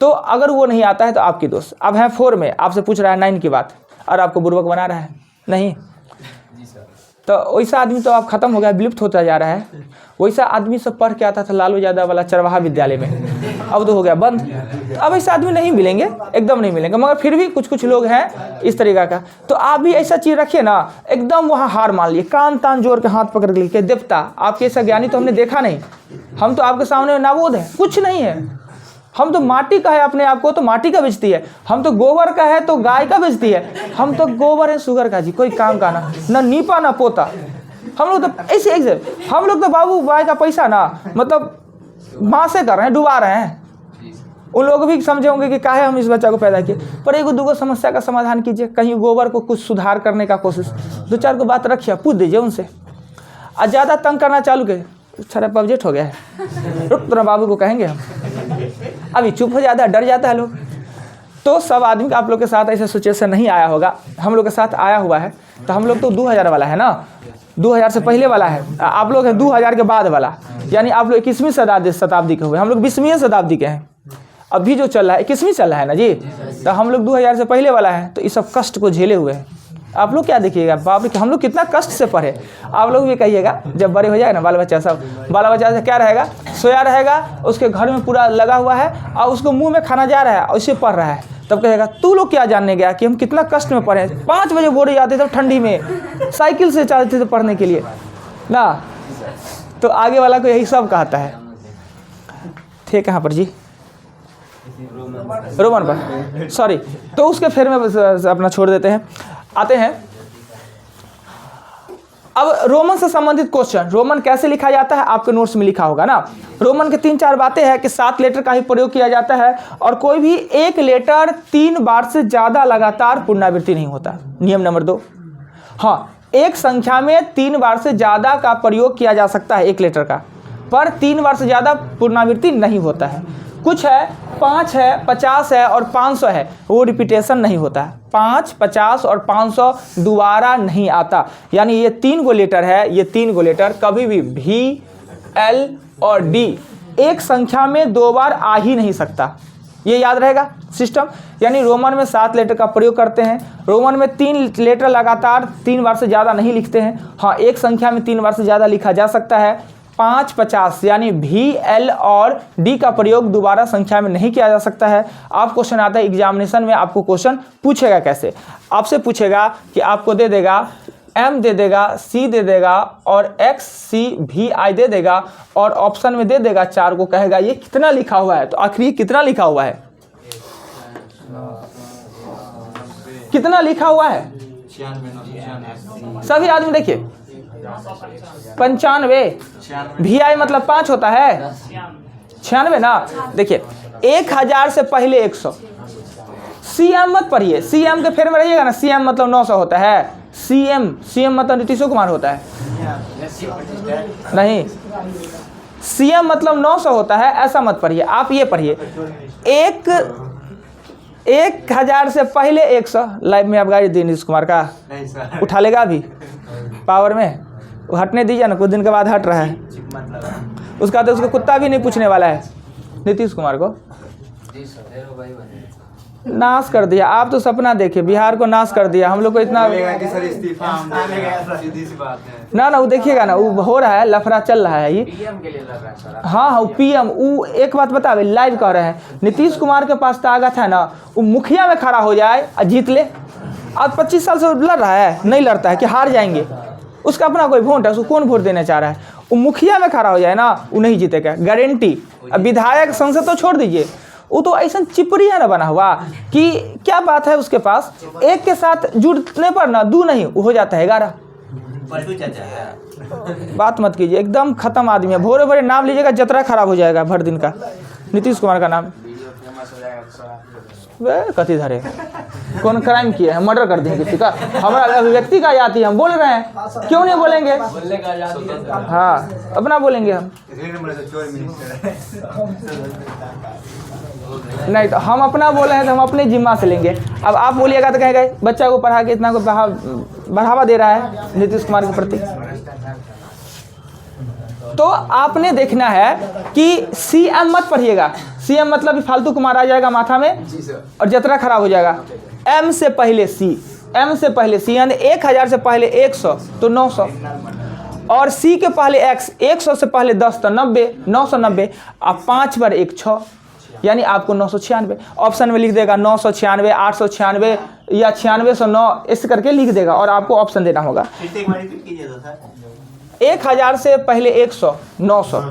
तो अगर वो नहीं आता है तो आपकी दोस्त। अब है 4 में, आपसे पूछ रहा है 9 की बात और आपको बुर्बक बना रहा है, नहीं तो वैसा आदमी तो आप खत्म हो गया, विलुप्त होता जा रहा है। वैसा आदमी सब पढ़ के आता था लालू यादव वाला चरवाहा विद्यालय में, अब तो हो गया बंद। अब ऐसा आदमी नहीं मिलेंगे, एकदम नहीं मिलेंगे, मगर फिर भी कुछ लोग हैं इस तरीका का। तो आप भी ऐसा चीज़ रखिए ना, एकदम वहाँ हार मान लिए, कान तान जोड़ के हाथ पकड़ लिए, देवता आपके ऐसा ज्ञानी तो हमने देखा नहीं। हम तो आपके सामने नाबोध है, कुछ नहीं है। हम तो माटी का है, अपने आप को तो माटी का बेचती है। हम तो गोबर का है तो गाय का बेचती है। हम तो गोबर है शुगर का जी, कोई काम का ना नीपा ना पोता। हम लोग तो ऐसे हम लोग तो बाबू भाई का पैसा ना मतलब माँ से कर रहे हैं, डुबा रहे हैं। उन लोग भी समझे होंगे कि काहे हम इस बच्चा को पैदा किए। पर एक दूगो समस्या का समाधान कीजिए, कहीं गोबर को कुछ सुधार करने का कोशिश, 2-4 को बात रखिए, पूछ दीजिए उनसे। और ज़्यादा तंग करना चालू के सारा पबजेट हो गया है, रुक तो बाबू को कहेंगे हम। अभी चुप हो जाता है, डर जाता है लोग। तो सब आदमी का आप लोग के साथ ऐसा सिचुएशन नहीं आया होगा, हम लोग के साथ आया हुआ है। तो हम लोग तो 2000 वाला है ना, 2000 से पहले वाला है, आप लोग हैं 2000 के बाद वाला, यानी आप लोग 21वीं शताब्दी के हुए, हम लोग 20वीं शताब्दी के हैं। अभी जो चल रहा है 21वीं चल रहा है ना जी, तो हम लोग 2000 से पहले वाला है। तो इस सब कष्ट को झेले हुए हैं। आप लोग क्या देखिएगा, बाप रे हम लोग कितना कष्ट से पढ़े। आप लोग भी कहिएगा जब बड़े हो जाएगा ना, बाल बच्चा सब, बाल बच्चा से क्या रहेगा, सोया रहेगा, उसके घर में पूरा लगा हुआ है और उसको मुंह में खाना जा रहा है और उसे पढ़ रहा है, तब कहेगा तू लोग क्या जानने गया कि हम कितना कष्ट में पढ़े। 5 बजे भोरे जाते थे ठंडी में, साइकिल से चलते थे पढ़ने के लिए ना। तो आगे वाला को यही सब कहता है। थे कहाँ पर जी, रोमन पर, सॉरी। तो उसके फिर में अपना छोड़ देते हैं, आते हैं अब रोमन से संबंधित क्वेश्चन। रोमन कैसे लिखा जाता है आपके नोट्स में लिखा होगा ना। रोमन के 3-4 बातें हैं कि 7 लेटर का ही प्रयोग किया जाता है और कोई भी एक लेटर 3 बार से ज़्यादा लगातार पुनरावृत्ति नहीं होता। नियम नंबर 2, हाँ, एक संख्या में 3 बार से ज़्यादा का प्रयोग किया जा सकता है एक लेटर का, पर 3 बार से ज़्यादा पुनरावृत्ति नहीं होता है। कुछ है 5 है, 50 है और 500 है, वो रिपीटेशन नहीं होता है। 5, 50 और 500 दोबारा नहीं आता। यानी ये 3 गो लेटर है, ये 3 गो लेटर कभी भी V, L और D एक संख्या में 2 बार आ ही नहीं सकता। ये याद रहेगा सिस्टम। यानी रोमन में 7 लेटर का प्रयोग करते हैं। रोमन में 3 लेटर लगातार 3 बार से ज़्यादा नहीं लिखते हैं। हाँ, एक संख्या में 3 बार से ज़्यादा लिखा जा सकता है। 5, 50 यानी V, L और D का प्रयोग दोबारा संख्या में नहीं किया जा सकता है। आप क्वेश्चन आता है एग्जामिनेशन में, आपको क्वेश्चन पूछेगा कैसे, आपसे पूछेगा कि आपको दे देगा M दे देगा, C दे देगा और X, C, V, I दे देगा और ऑप्शन में दे देगा 4 को, कहेगा ये कितना लिखा हुआ है। तो आखिर ये कितना लिखा हुआ है, कितना लिखा हुआ है सभी आदमी देखिए, 95। VI मतलब 5 होता है, 96 ना। देखिए 1000 से पहले 100। CM मत पढ़िए, CM के फेर में रहिएगा ना। CM मतलब 900 होता है। CM मतलब नीतीश कुमार होता है, नहीं, CM मतलब 900 होता है, ऐसा मत पढ़िए। आप ये पढ़िए 1000 से पहले 100। लाइव में आप गाड़ी दी नीतीश कुमार का, उठा लेगा अभी पावर में, वो हटने दीजिए ना, कुछ दिन के बाद हट रहा है। उसका तो उसको कुत्ता भी नहीं पूछने वाला है नीतीश कुमार को। नाश कर दिया, आप तो सपना देखे, बिहार को नाश कर दिया। हम लोग को इतना ना वो देखिएगा ना, वो हो रहा है, लफड़ा चल रहा है ये। हाँ, PM वो एक बात बतावे, लाइव कह रहे हैं नीतीश कुमार के पास ताकत है ना, वो मुखिया में खड़ा हो जाए और जीत ले। आज 25 साल से लड़ रहा है, नहीं लड़ता है कि हार जाएंगे, उसका अपना कोई वोट है, उसको कौन वोट देना चाह रहा है। वो मुखिया में खड़ा हो जाए ना, वो नहीं जीतेगा, गारंटी। अब विधायक संसद तो छोड़ दीजिए, वो तो ऐसा चिपरी है ना बना हुआ कि क्या बात है उसके पास, एक के साथ जुड़ने पर ना 2 नहीं, वो हो जाता है 11। बात मत कीजिए, एकदम खत्म आदमी है। भोरे भोरे नाम लीजिएगा, जतरा खराब हो जाएगा भर दिन का। नीतीश कुमार का नाम कथी धरे, कौन क्राइम किया है, मर्डर कर दिए किसी का, हमारा अभिव्यक्ति का आजादी, हम बोल रहे हैं, क्यों नहीं बोलेंगे। हाँ, अपना बोलेंगे हम, नहीं तो हम अपना बोले हैं तो हम अपने जिम्मा से लेंगे। अब आप बोलिएगा तो कहेंगे बच्चा को पढ़ा के इतना को बढ़ावा दे रहा है नीतीश कुमार के प्रति। तो आपने देखना है कि CM मत पढ़िएगा। CM मतलब फालतू कुमार आ जाएगा माथा में और जतरा खराब हो जाएगा। M से पहले C, M से पहले C, यानी 1000 से पहले 100 तो 900, और C के पहले X, 100 से पहले 10 तो 90, 990। अब 5 बार 1 6, यानी आपको 996। ऑप्शन में लिख देगा 996, 896 या 9609, इस करके लिख देगा और आपको ऑप्शन देना होगा। 1000 से पहले 100, 900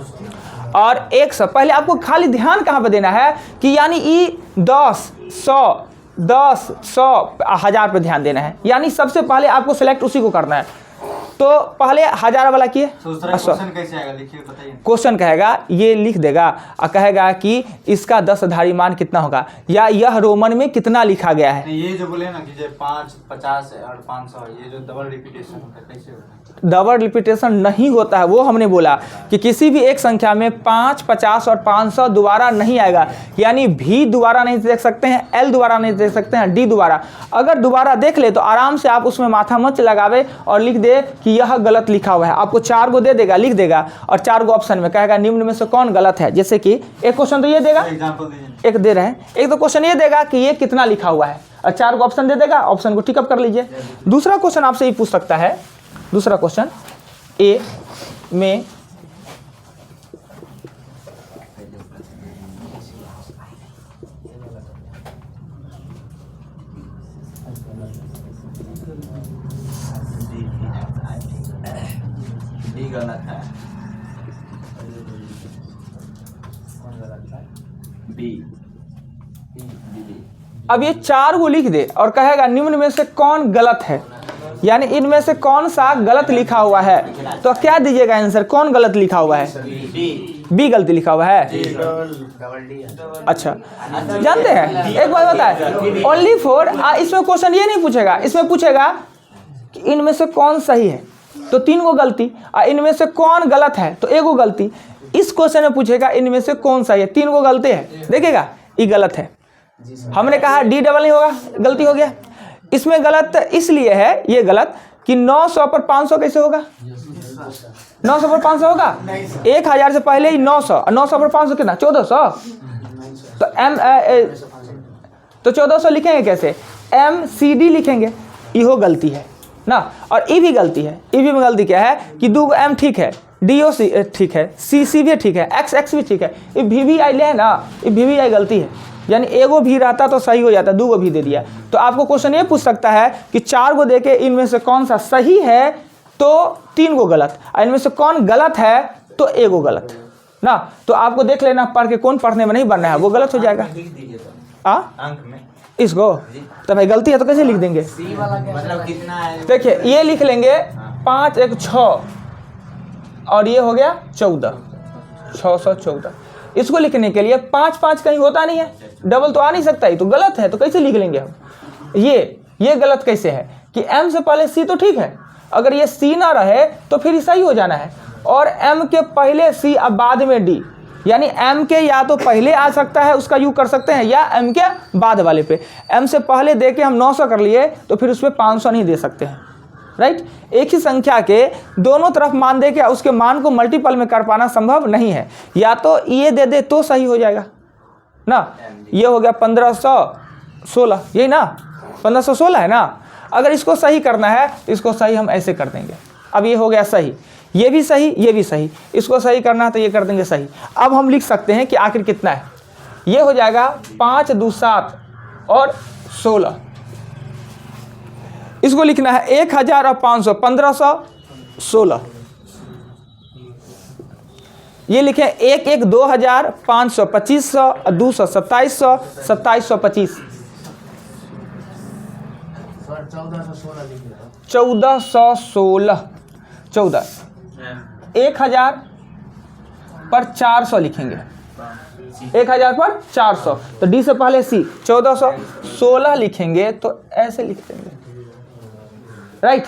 और 100। पहले आपको खाली ध्यान कहाँ पर देना है कि यानी ई 10, 100, 10, 100, 1000 पे ध्यान देना है। यानी सबसे पहले आपको सिलेक्ट उसी को करना है। तो पहले 1000 वाला किए, क्वेश्चन कैसे आएगा लिखिए बताइए। क्वेश्चन कहेगा ये लिख देगा और कहेगा कि इसका 10 आधारी मान कितना होगा, या यह रोमन में कितना लिखा गया है। ये जो बोले ना कि जो 5, 50 और 500 ये जो डबल रिपीटेशन होता है कैसे होता है? डबल रिपीटेशन नहीं होता है, वो हमने बोला कि किसी भी एक संख्या में 5, 50 और 500 दोबारा नहीं आएगा, यानी भी दोबारा नहीं देख सकते हैं, एल दोबारा नहीं देख सकते हैं, डी दोबारा। अगर दोबारा देख ले तो आराम से आप उसमें माथा मत लगावे और लिख दे कि यह गलत लिखा हुआ है। आपको 4 गो दे देगा, लिख देगा, और 4 गो ऑप्शन में कहेगा निम्न में से कौन गलत है। जैसे कि एक क्वेश्चन तो ये देगा, एग्जांपल दीजिए। एक दे रहे हैं, एक तो क्वेश्चन ये देगा कि ये कितना लिखा हुआ है, और 4 गो ऑप्शन दे देगा, ऑप्शन को टिकअप कर लीजिए। दूसरा क्वेश्चन आपसे ये पूछ सकता है, दूसरा क्वेश्चन ए में डी गलत है, बी बी। अब ये 4 गो लिख दे और कहेगा निम्न में से कौन गलत है, यानी इनमें से कौन सा गलत लिखा हुआ है। तो क्या दीजिएगा आंसर, कौन गलत लिखा हुआ है? बी गलती लिखा हुआ है। अच्छा, जानते हैं एक बात होता है ओनली फॉर, इसमें क्वेश्चन ये नहीं पूछेगा, इसमें पूछेगा कि इनमें से कौन सही है, तो 3 गो गलती, और इनमें से कौन गलत है, तो 1 गो गलती। इस क्वेश्चन में पूछेगा इनमें से कौन सही है, 3 गो गलती है, देखिएगा ये गलत है। हमने कहा डी डबल नहीं होगा, गलती हो गया। इसमें गलत इसलिए है, ये गलत कि 900 पर 500 कैसे होगा, 900 पर 500 होगा, 1000 से पहले ही 900, और 900 पर 500 कितना, 1400। तो तो 1400 लिखेंगे कैसे, MCD लिखेंगे, इहो गलती है ना। और ई भी गलती है, ई भी में गलती क्या है कि 2 M ठीक है, DOC ठीक है, CC भी ठीक है, XX भी ठीक है, ये VVI ले है ना, ये VVI गलती है, यानी 1 गो भी रहता तो सही हो जाता, 2 गो भी दे दिया। तो आपको क्वेश्चन ये पूछ सकता है कि 4 गो देके इनमें से कौन सा सही है, तो 3 गो गलत, और इनमें से कौन गलत है तो 1 गो गलत ना। तो आपको देख लेना पढ़ के, कौन पढ़ने में नहीं बनना है, वो गलत हो जाएगा। लिख दीजिए तो अंक में इसको तो भाई गलती है तो कैसे लिख देंगे, सी वाला मतलब कितना है। देखिए ये लिख लेंगे 5 1 6, और ये हो गया 14, 614। इसको लिखने के लिए 5 5 कहीं होता नहीं है, डबल तो आ नहीं सकता, ही तो गलत है, तो कैसे लिख लेंगे हम। ये गलत कैसे है कि M से पहले C तो ठीक है, अगर ये C ना रहे तो फिर सही हो जाना है, और M के पहले C अब बाद में D, यानी M के या तो पहले आ सकता है उसका यूज कर सकते हैं, या M के बाद वाले पे। M से पहले दे के हम 900 कर लिए तो फिर उस पर 500 नहीं दे सकते हैं, राइट। एक ही संख्या के दोनों तरफ मान दे के उसके मान को मल्टीपल में कर पाना संभव नहीं है, या तो ये दे दे तो सही हो जाएगा ना। ये हो गया 1516, यही ना, 1516 है ना। अगर इसको सही करना है तो इसको सही हम ऐसे कर देंगे। अब ये हो गया सही, ये भी सही, ये भी सही, इसको सही करना है तो ये कर देंगे सही। अब हम लिख सकते हैं कि आखिर कितना है, ये हो जाएगा 5 2 7 और 16। इसको लिखना है 1000 और 500, 1516। ये लिखें 1 1 2000, 500 2500, 200 2700, 2725, 1416। 14 1000 पर 400 लिखेंगे, 1000 पर 400, तो डी से पहले सी, 1416 लिखेंगे तो ऐसे लिख देंगे, राइट।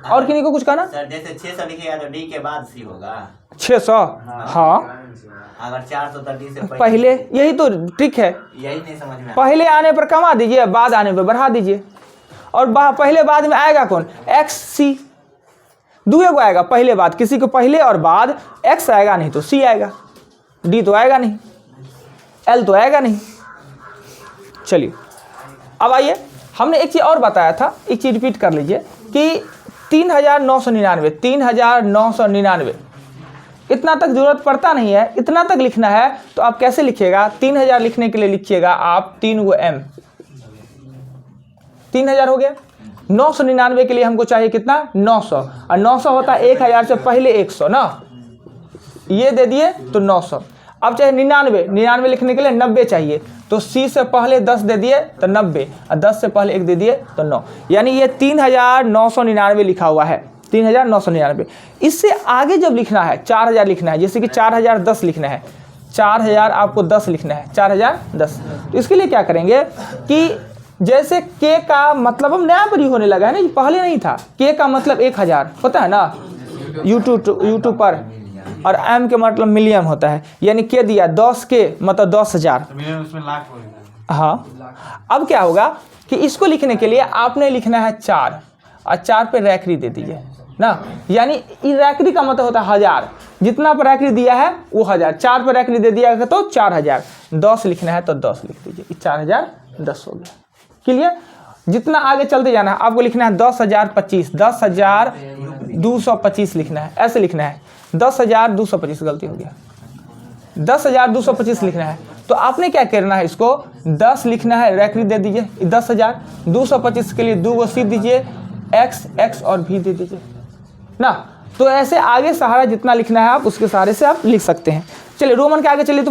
और किन्हीं को कुछ कहना? सर जैसे 600 लिखेगा तो डी के बाद सी होगा, 600, हाँ अगर 400 तो डी से पहले, यही तो ट्रिक है। यही नहीं समझ में पहले आने पर कमा दीजिए, बाद आने पर बढ़ा दीजिए। और पहले बाद में आएगा कौन, एक्स सी, दुए को आएगा पहले बाद, किसी को पहले और बाद एक्स आएगा, नहीं तो सी आएगा, डी तो आएगा नहीं, एल तो आएगा नहीं। चलिए अब आइए, हमने एक चीज़ और बताया था, एक चीज़ रिपीट कर लीजिए कि 3999, 3999 इतना तक जरूरत पड़ता नहीं है, इतना तक लिखना है तो आप कैसे लिखिएगा, 3000 लिखने के लिए लिखिएगा आप 3 गो M, 3000 हो गया। 999 के लिए हमको चाहिए कितना, 900, और 900 होता है 1000 से पहले 100 ना, ये दे दिए तो 900। अब चाहे 99 लिखने के लिए 90 चाहिए, तो C से पहले 10 दे दिए तो 90, और 10 से पहले 1 दे दिए तो 9, यानी ये 3999 लिखा हुआ है। 3,999। इससे आगे जब लिखना है 4,000 लिखना है, जैसे कि 4,010 लिखना है, 4,000 आपको 10 लिखना है, 4,010। तो इसके लिए क्या करेंगे कि जैसे के का मतलब अब नया प्रयोग होने लगा है ना, पहले नहीं था। के का मतलब 1,000 होता है ना यूट्यूब पर, और एम के मतलब मिलियन होता है, यानी के दिया 10 के मतलब 10,000, तो मिलियन उसमें लाख हो गया। हाँ। अब क्या होगा कि इसको लिखने के लिए आपने लिखना है 4 और 4 पे रैकरी दे दीजिए ना, यानी रैकरी का मतलब होता है 1000, जितना पर रैकरी दिया है वो 1000, 4 पर रैकरी दे दिया तो 4000, 10 लिखना है तो 10 लिख दीजिए, 4010 हो गया। क्लियर? जितना आगे चलते जाना है आपको लिखना है 10,025, 10,225 लिखना है, ऐसे लिखना है, 10,225 गलती हो गया, 10,225 लिखना है। तो आपने क्या करना है, इसको 10 लिखना है, रैकरी दे दीजिए 10,225 के लिए 2 को सी दीजिए, x और v दे दीजिए ना। तो ऐसे आगे सहारा जितना लिखना है आप उसके सहारे से आप लिख सकते हैं। चलिए रोमन के आगे चलिए तो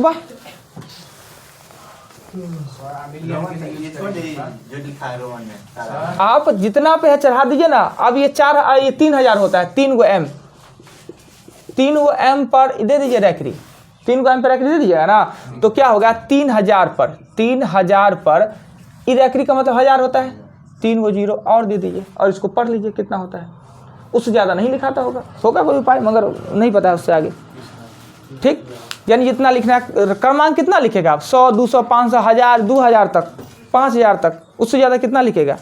ये छोड़ दीजिए जो लिखा है रोमन में सारा। आप जितना पे चढ़ा दीजिए ना। अब ये 3,000 होता है, 3 गो m, 3 गो m पर दे दीजिए रैकरी, 3 गो m पर रैकरी दे दीजिएगा ना। तो क्या होगा 3,000 पर ये रैकरी का मतलब 1000 होता है, 3 गो 0 और दे दीजिए और इसको पढ़ लीजिए कितना होता है। उससे ज़्यादा नहीं लिखाता होगा कोई उपाय, मगर नहीं पता है उससे आगे। ठीक, यानी जितना लिखना है, क्रमांक कितना लिखेगा आप, 100, 200, 500, 1000, 2000 तक, 5000 तक, उससे ज़्यादा कितना लिखेगा।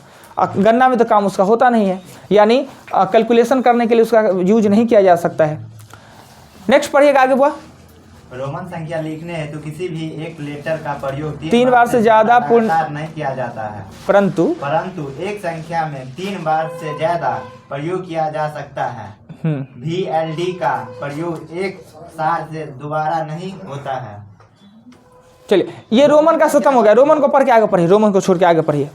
गणना में तो काम उसका होता नहीं है, यानी कैलकुलेशन करने के लिए उसका यूज नहीं किया जा सकता है। नेक्स्ट पढ़िएगा आगे बुआ। रोमन संख्या लिखने हेतु किसी भी एक लेटर का प्रयोग 3 बार से ज्यादा पूर्ण नहीं किया जाता है, परंतु एक संख्या में 3 बार से ज्यादा प्रयोग किया जा सकता है। VLD का प्रयोग एक साथ से दोबारा नहीं होता है। चलिए ये रोमन का खत्म हो गया। रोमन को पढ़ के आगे पढ़िए, रोमन को छोड़ के आगे पढ़िए।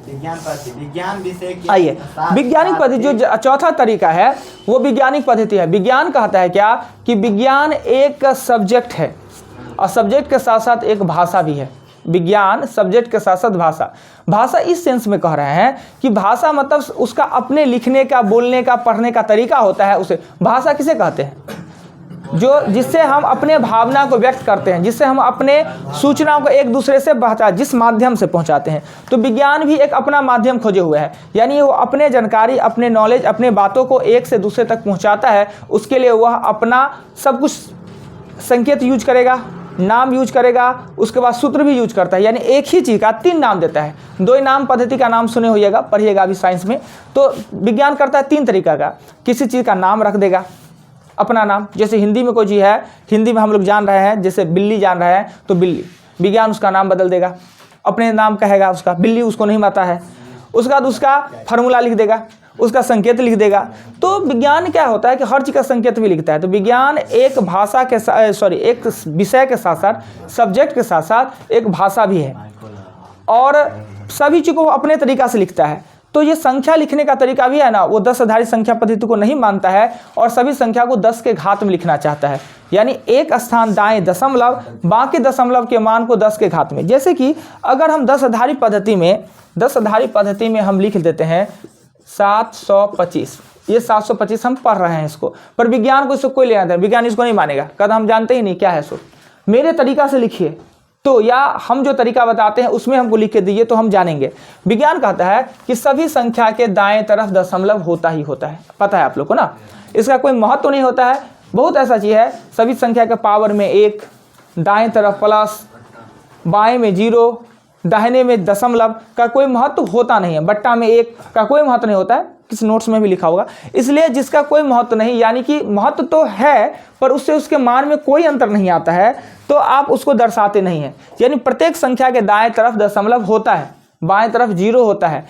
विज्ञान विषय की आइए, वैज्ञानिक पद्धति जो चौथा तरीका है वो वैज्ञानिक पद्धति है। विज्ञान कहता है क्या कि विज्ञान एक सब्जेक्ट है और सब्जेक्ट के साथ साथ एक भाषा भी है। विज्ञान सब्जेक्ट के साथ साथ भाषा इस सेंस में कह रहे हैं कि भाषा मतलब उसका अपने लिखने का, बोलने का, पढ़ने का तरीका होता है। उसे भाषा किसे कहते हैं, जो जिससे हम अपने भावना को व्यक्त करते हैं, जिससे हम अपने सूचनाओं को एक दूसरे से जिस माध्यम से पहुंचाते हैं। तो विज्ञान भी एक अपना माध्यम खोजे हुए है, यानी वो अपने जानकारी, अपने नॉलेज, अपने बातों को एक से दूसरे तक पहुंचाता है। उसके लिए वह अपना सब कुछ संकेत यूज करेगा, नाम यूज करेगा, उसके बाद सूत्र भी यूज करता है, यानी एक ही चीज़ का 3 नाम देता है। 2 नाम पद्धति का नाम सुने होइएगा, पढ़िएगा अभी साइंस में। तो विज्ञान करता है 3 तरीका का, किसी चीज़ का नाम रख देगा, अपना नाम, जैसे हिंदी में कोई चीज़ है, हिंदी में हम लोग जान रहे हैं, जैसे बिल्ली जान रहे हैं तो बिल्ली, विज्ञान उसका नाम बदल देगा, अपने नाम कहेगा उसका, बिल्ली उसको नहीं पता है, उसके बाद उसका फार्मूला लिख देगा, उसका संकेत लिख देगा। तो विज्ञान क्या होता है कि हर चीज़ का संकेत भी लिखता है। तो विज्ञान एक भाषा के एक विषय के साथ साथ, सब्जेक्ट के साथ साथ एक भाषा भी है और सभी चीज़ को अपने तरीका से लिखता है। तो ये संख्या लिखने का तरीका भी है ना, वो 10 आधारित संख्या पद्धति को नहीं मानता है और सभी संख्या को 10 के घात में लिखना चाहता है, यानी एक स्थान दाएं दशमलव, बाकी दशमलव के मान को 10 के घात में। जैसे कि अगर हम 10 आधारित पद्धति में हम लिख देते हैं 725, ये 725 हम पढ़ रहे हैं इसको, पर विज्ञान को इसको कोई लेना देना, विज्ञान इसको नहीं मानेगा, कहता हम जानते ही नहीं क्या है सो, मेरे तरीका से लिखिए। तो या हम जो तरीका बताते हैं उसमें हमको लिख के दीजिए तो हम जानेंगे। विज्ञान कहता है कि सभी संख्या के दाएं तरफ दशमलव होता ही होता है, पता है आप लोग को ना, इसका कोई महत्व तो नहीं होता है। बहुत ऐसा चीज़ है, सभी संख्या के पावर में 1, दाएं तरफ प्लस, बाएं में 0, दाहिने में दशमलव का कोई महत्व होता नहीं है, बट्टा में 1 का कोई महत्व नहीं होता है, किस नोट्स में भी लिखा होगा। इसलिए जिसका कोई महत्व नहीं, यानी कि महत्व तो है पर उससे उसके मान में कोई अंतर नहीं आता है, तो आप उसको दर्शाते नहीं हैं। यानी प्रत्येक संख्या के दाएं तरफ दशमलव होता है, बाएं तरफ 0 होता है,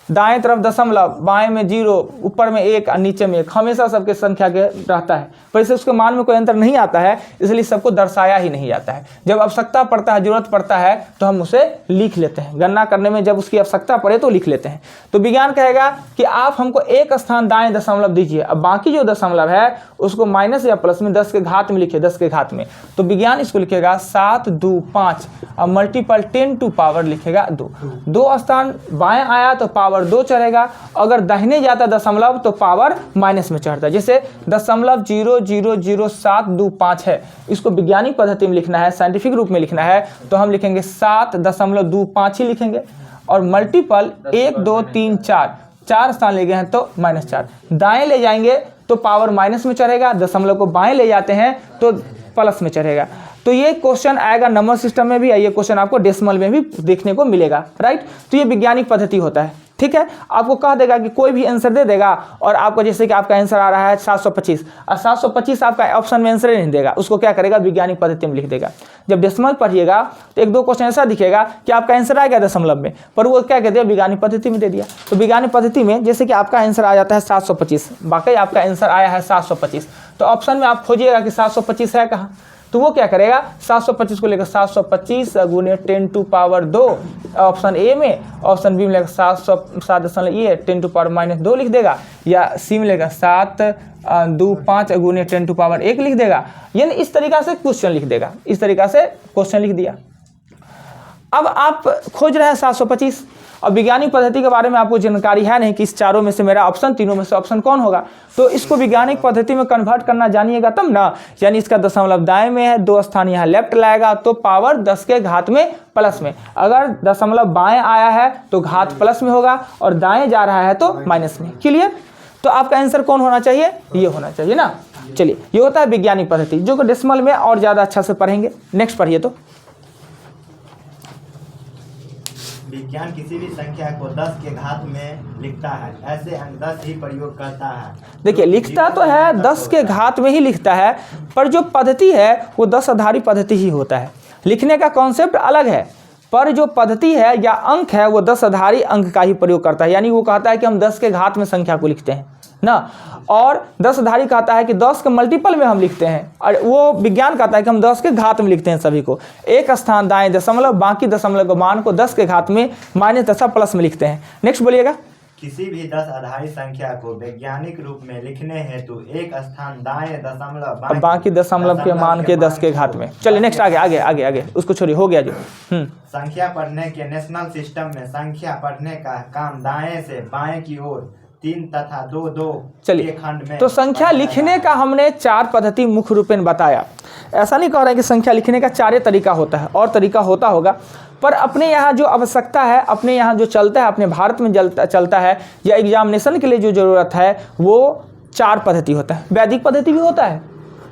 दाएं तरफ दशमलव, बाएं में 0, ऊपर में 1 और नीचे में 1, हमेशा सबके संख्या के रहता है, पर इससे उसके मान में कोई अंतर नहीं आता है, इसलिए सबको दर्शाया ही नहीं जाता है। जब आवश्यकता पड़ता है, जरूरत पड़ता है तो हम उसे लिख लेते हैं, गणना करने में जब उसकी आवश्यकता पड़े तो लिख लेते हैं। तो विज्ञान कहेगा कि आप हमको एक स्थान दाएं दशमलव दीजिए, अब बाकी जो दशमलव है उसको माइनस या प्लस में 10 के घात में लिखिए, 10 के घात में। तो विज्ञान इसको लिखेगा 7, 2, 5 और मल्टीपल 10 टू पावर लिखेगा 2। 2 स्थान बाएं आया तो पावर पावर 2 चढ़ेगा, अगर दाहिने जाता दशमलव तो पावर माइनस में चढ़ता है। जैसे 0.0000725 है, इसको वैज्ञानिक पद्धति में लिखना है, साइंटिफिक रूप में लिखना है तो हम लिखेंगे 7.25 ही लिखेंगे, और मल्टीपल 1 2 3 4 स्थान ले गए हैं तो -4, दाएं ले जाएंगे तो पावर माइनस में चढ़ेगा, दशमलव को बाएं ले जाते हैं तो प्लस में चढ़ेगा। तो ये क्वेश्चन आएगा नंबर सिस्टम में भी, ये क्वेश्चन आपको डेसिमल में भी देखने को मिलेगा, राइट। तो ये वैज्ञानिक पद्धति होता है, ठीक है। आपको कह देगा कि कोई भी आंसर दे देगा और आपको जैसे कि आपका आंसर आ रहा है 725 और 725 आपका ऑप्शन में आंसर नहीं देगा, उसको क्या करेगा वैज्ञानिक पद्धति में लिख देगा। जब डेसिमल पढ़िएगा तो 1-2 क्वेश्चन ऐसा दिखेगा कि आपका आंसर आ गया दशमलव में, पर वो क्या कहते हैं वैज्ञानिक पद्धति में दे दिया। तो वैज्ञानिक पद्धति में जैसे कि आपका आंसर आ जाता है 725, वाकई आपका आंसर आया है 725, तो ऑप्शन में आप खोजिएगा कि 725 है कहाँ, तो वो क्या करेगा 725 को लेकर 725 गुने 10 टू पावर 2 ऑप्शन ए में, ऑप्शन बी में लेकर 7.10 लिख देगा, या सी में लेकर 7.25 गुने 10 टू पावर 1 लिख देगा। यानी इस तरीका से क्वेश्चन लिख देगा, इस तरीका से क्वेश्चन लिख दिया। अब आप खोज रहे हैं 725 और वैज्ञानिक पद्धति के बारे में आपको जानकारी है नहीं कि इस चारों में से मेरा ऑप्शन, तीनों में से ऑप्शन कौन होगा, तो इसको वैज्ञानिक पद्धति में कन्वर्ट करना जानिएगा तब ना। यानी इसका दशमलव दाएं में है, 2 स्थान यहाँ लेफ्ट लाएगा तो पावर 10 के घात में प्लस में, अगर दशमलव बाएं आया है तो घात प्लस में होगा और दाएं जा रहा है तो माइनस में। क्लियर। तो आपका आंसर कौन होना चाहिए, ये होना चाहिए ना। चलिए, ये होता है वैज्ञानिक पद्धति, जो कि डेसिमल में और ज़्यादा अच्छा से पढ़ेंगे। नेक्स्ट पढ़िए। तो विज्ञान किसी भी संख्या को 10 के घात में लिखता है, ऐसे अंक 10 ही प्रयोग करता है। देखिए, लिखता तो है 10 के घात में ही लिखता है, पर जो पद्धति है वो 10 आधारी पद्धति ही होता है। लिखने का कॉन्सेप्ट अलग है, पर जो पद्धति है या अंक है वो 10 आधारी अंक का ही प्रयोग करता है। यानी वो कहता है कि हम 10 के घात में संख्या को लिखते हैं ना, और 10 आधारी कहता है कि 10 के मल्टीपल में हम लिखते हैं, और वो विज्ञान कहता है कि हम 10 के घात में लिखते हैं सभी को। एक स्थान दाएं दशमलव, बाकी दशमलव के मान को 10 के घात में -10 प्लस में लिखते हैं। नेक्स्ट बोलिएगा। किसी भी 10 आधारी संख्या को वैज्ञानिक रूप में लिखने हेतु एक स्थान दाएं दशमलव, बाकी दशमलव के मान के 10 के घात में। चलिए नेक्स्ट, आगे उसको छोड़िए, हो गया जो। संख्या पढ़ने के नेशनल सिस्टम में संख्या पढ़ने का काम दाएं से बाएं की ओर 3 तथा 2 चलिए, के खंड में। तो संख्या लिखने का हमने 4 पद्धति मुख्य रूपेण बताया। ऐसा नहीं कह रहे हैं कि संख्या लिखने का 4 तरीका होता है, और तरीका होता होगा, पर अपने यहाँ जो आवश्यकता है, अपने यहाँ जो चलता है, अपने भारत में चलता है, या एग्जामिनेशन के लिए जो ज़रूरत है वो 4 पद्धति होता है। वैदिक पद्धति भी होता है,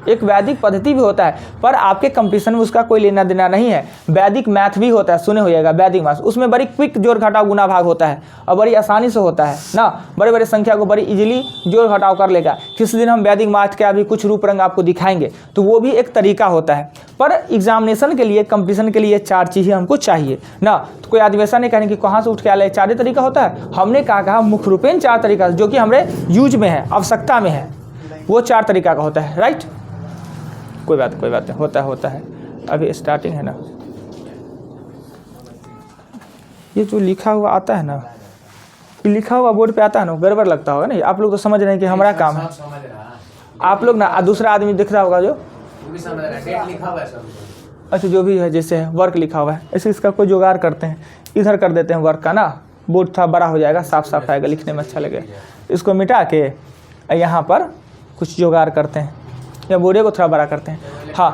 एक वैदिक पद्धति भी होता है, पर आपके कंपटीशन में उसका कोई लेना देना नहीं है। वैदिक मैथ भी होता है, सुने होइएगा वैदिक मैथ, उसमें बड़ी क्विक जोड़ घटाव गुना भाग होता है और बड़ी आसानी से होता है ना, बड़े बड़े संख्या को बड़ी इजीली जोड़ घटाव कर लेगा। किसी दिन हम वैदिक मैथ का भी कुछ रूप रंग आपको दिखाएंगे, तो वो भी एक तरीका होता है। पर एग्जामिनेशन के लिए, कंपटीशन के लिए 4 चीज़ें हमको चाहिए ना। तो कोई आदमी ऐसा नहीं कहेंगे कि कहाँ से उठ के आ ले, 4 तरीका होता है। हमने कहा मुख्य रूपेण 4 तरीका जो कि हमारे यूज में है, आवश्यकता में है, वो 4 तरीका का होता है, राइट। कोई बात नहीं, होता है, अभी स्टार्टिंग है ना। ये जो लिखा हुआ आता है ना, लिखा हुआ बोर्ड पे आता है ना, गड़बड़ लगता होगा नहीं। आप लोग तो समझ रहे हैं कि हमारा काम है, आप लोग ना दूसरा आदमी दिख रहा होगा जो अच्छा जो भी है, जैसे है वर्क लिखा हुआ है, ऐसे इसका कोई जुगाड़ करते हैं, इधर कर देते हैं वर्क का ना, बोर्ड थोड़ा बड़ा हो जाएगा, साफ आएगा, लिखने में अच्छा लगेगा। इसको मिटा के यहाँ पर कुछ जुगाड़ करते हैं, या बोर्डे को थोड़ा बड़ा करते हैं। हाँ,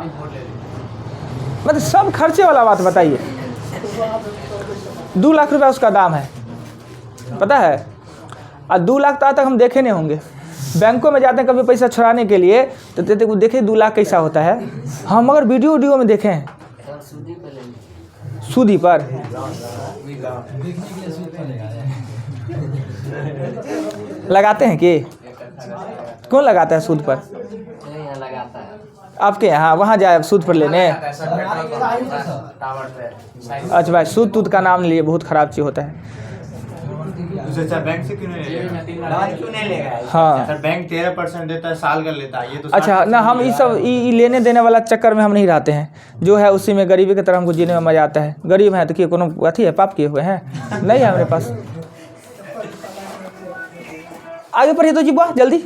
मतलब सब खर्चे वाला बात बताइए। 2 लाख रुपया उसका दाम है, पता है, और 2 लाख तो आज तक हम देखे नहीं होंगे। बैंकों में जाते हैं कभी पैसा छुड़ाने के लिए, तो देखे 2 लाख कैसा होता है, हम मगर वीडियो में देखे हैं। सूदी पर लगाते हैं कि कौन लगाता है सूद पर? आपके यहाँ वहाँ जाए सूद पर लेने? अच्छा भाई, सूद तूद का नाम लिए, बहुत ख़राब चीज़ होता है। बैंक से क्यों नहीं लेगा? हाँ सर, बैंक 13% देता है, साल का लेता है, ये तो अच्छा ना, हम ये सब लेने देने वाला चक्कर में हम नहीं रहते हैं, जो है उसी में गरीबी की तरह हमको जीने में मजा आता है। गरीब है तो कि कोनो अथी है, पाप किए हुए हैं नहीं है हमारे पास। आगे पढ़िए तो जी, वाह जल्दी।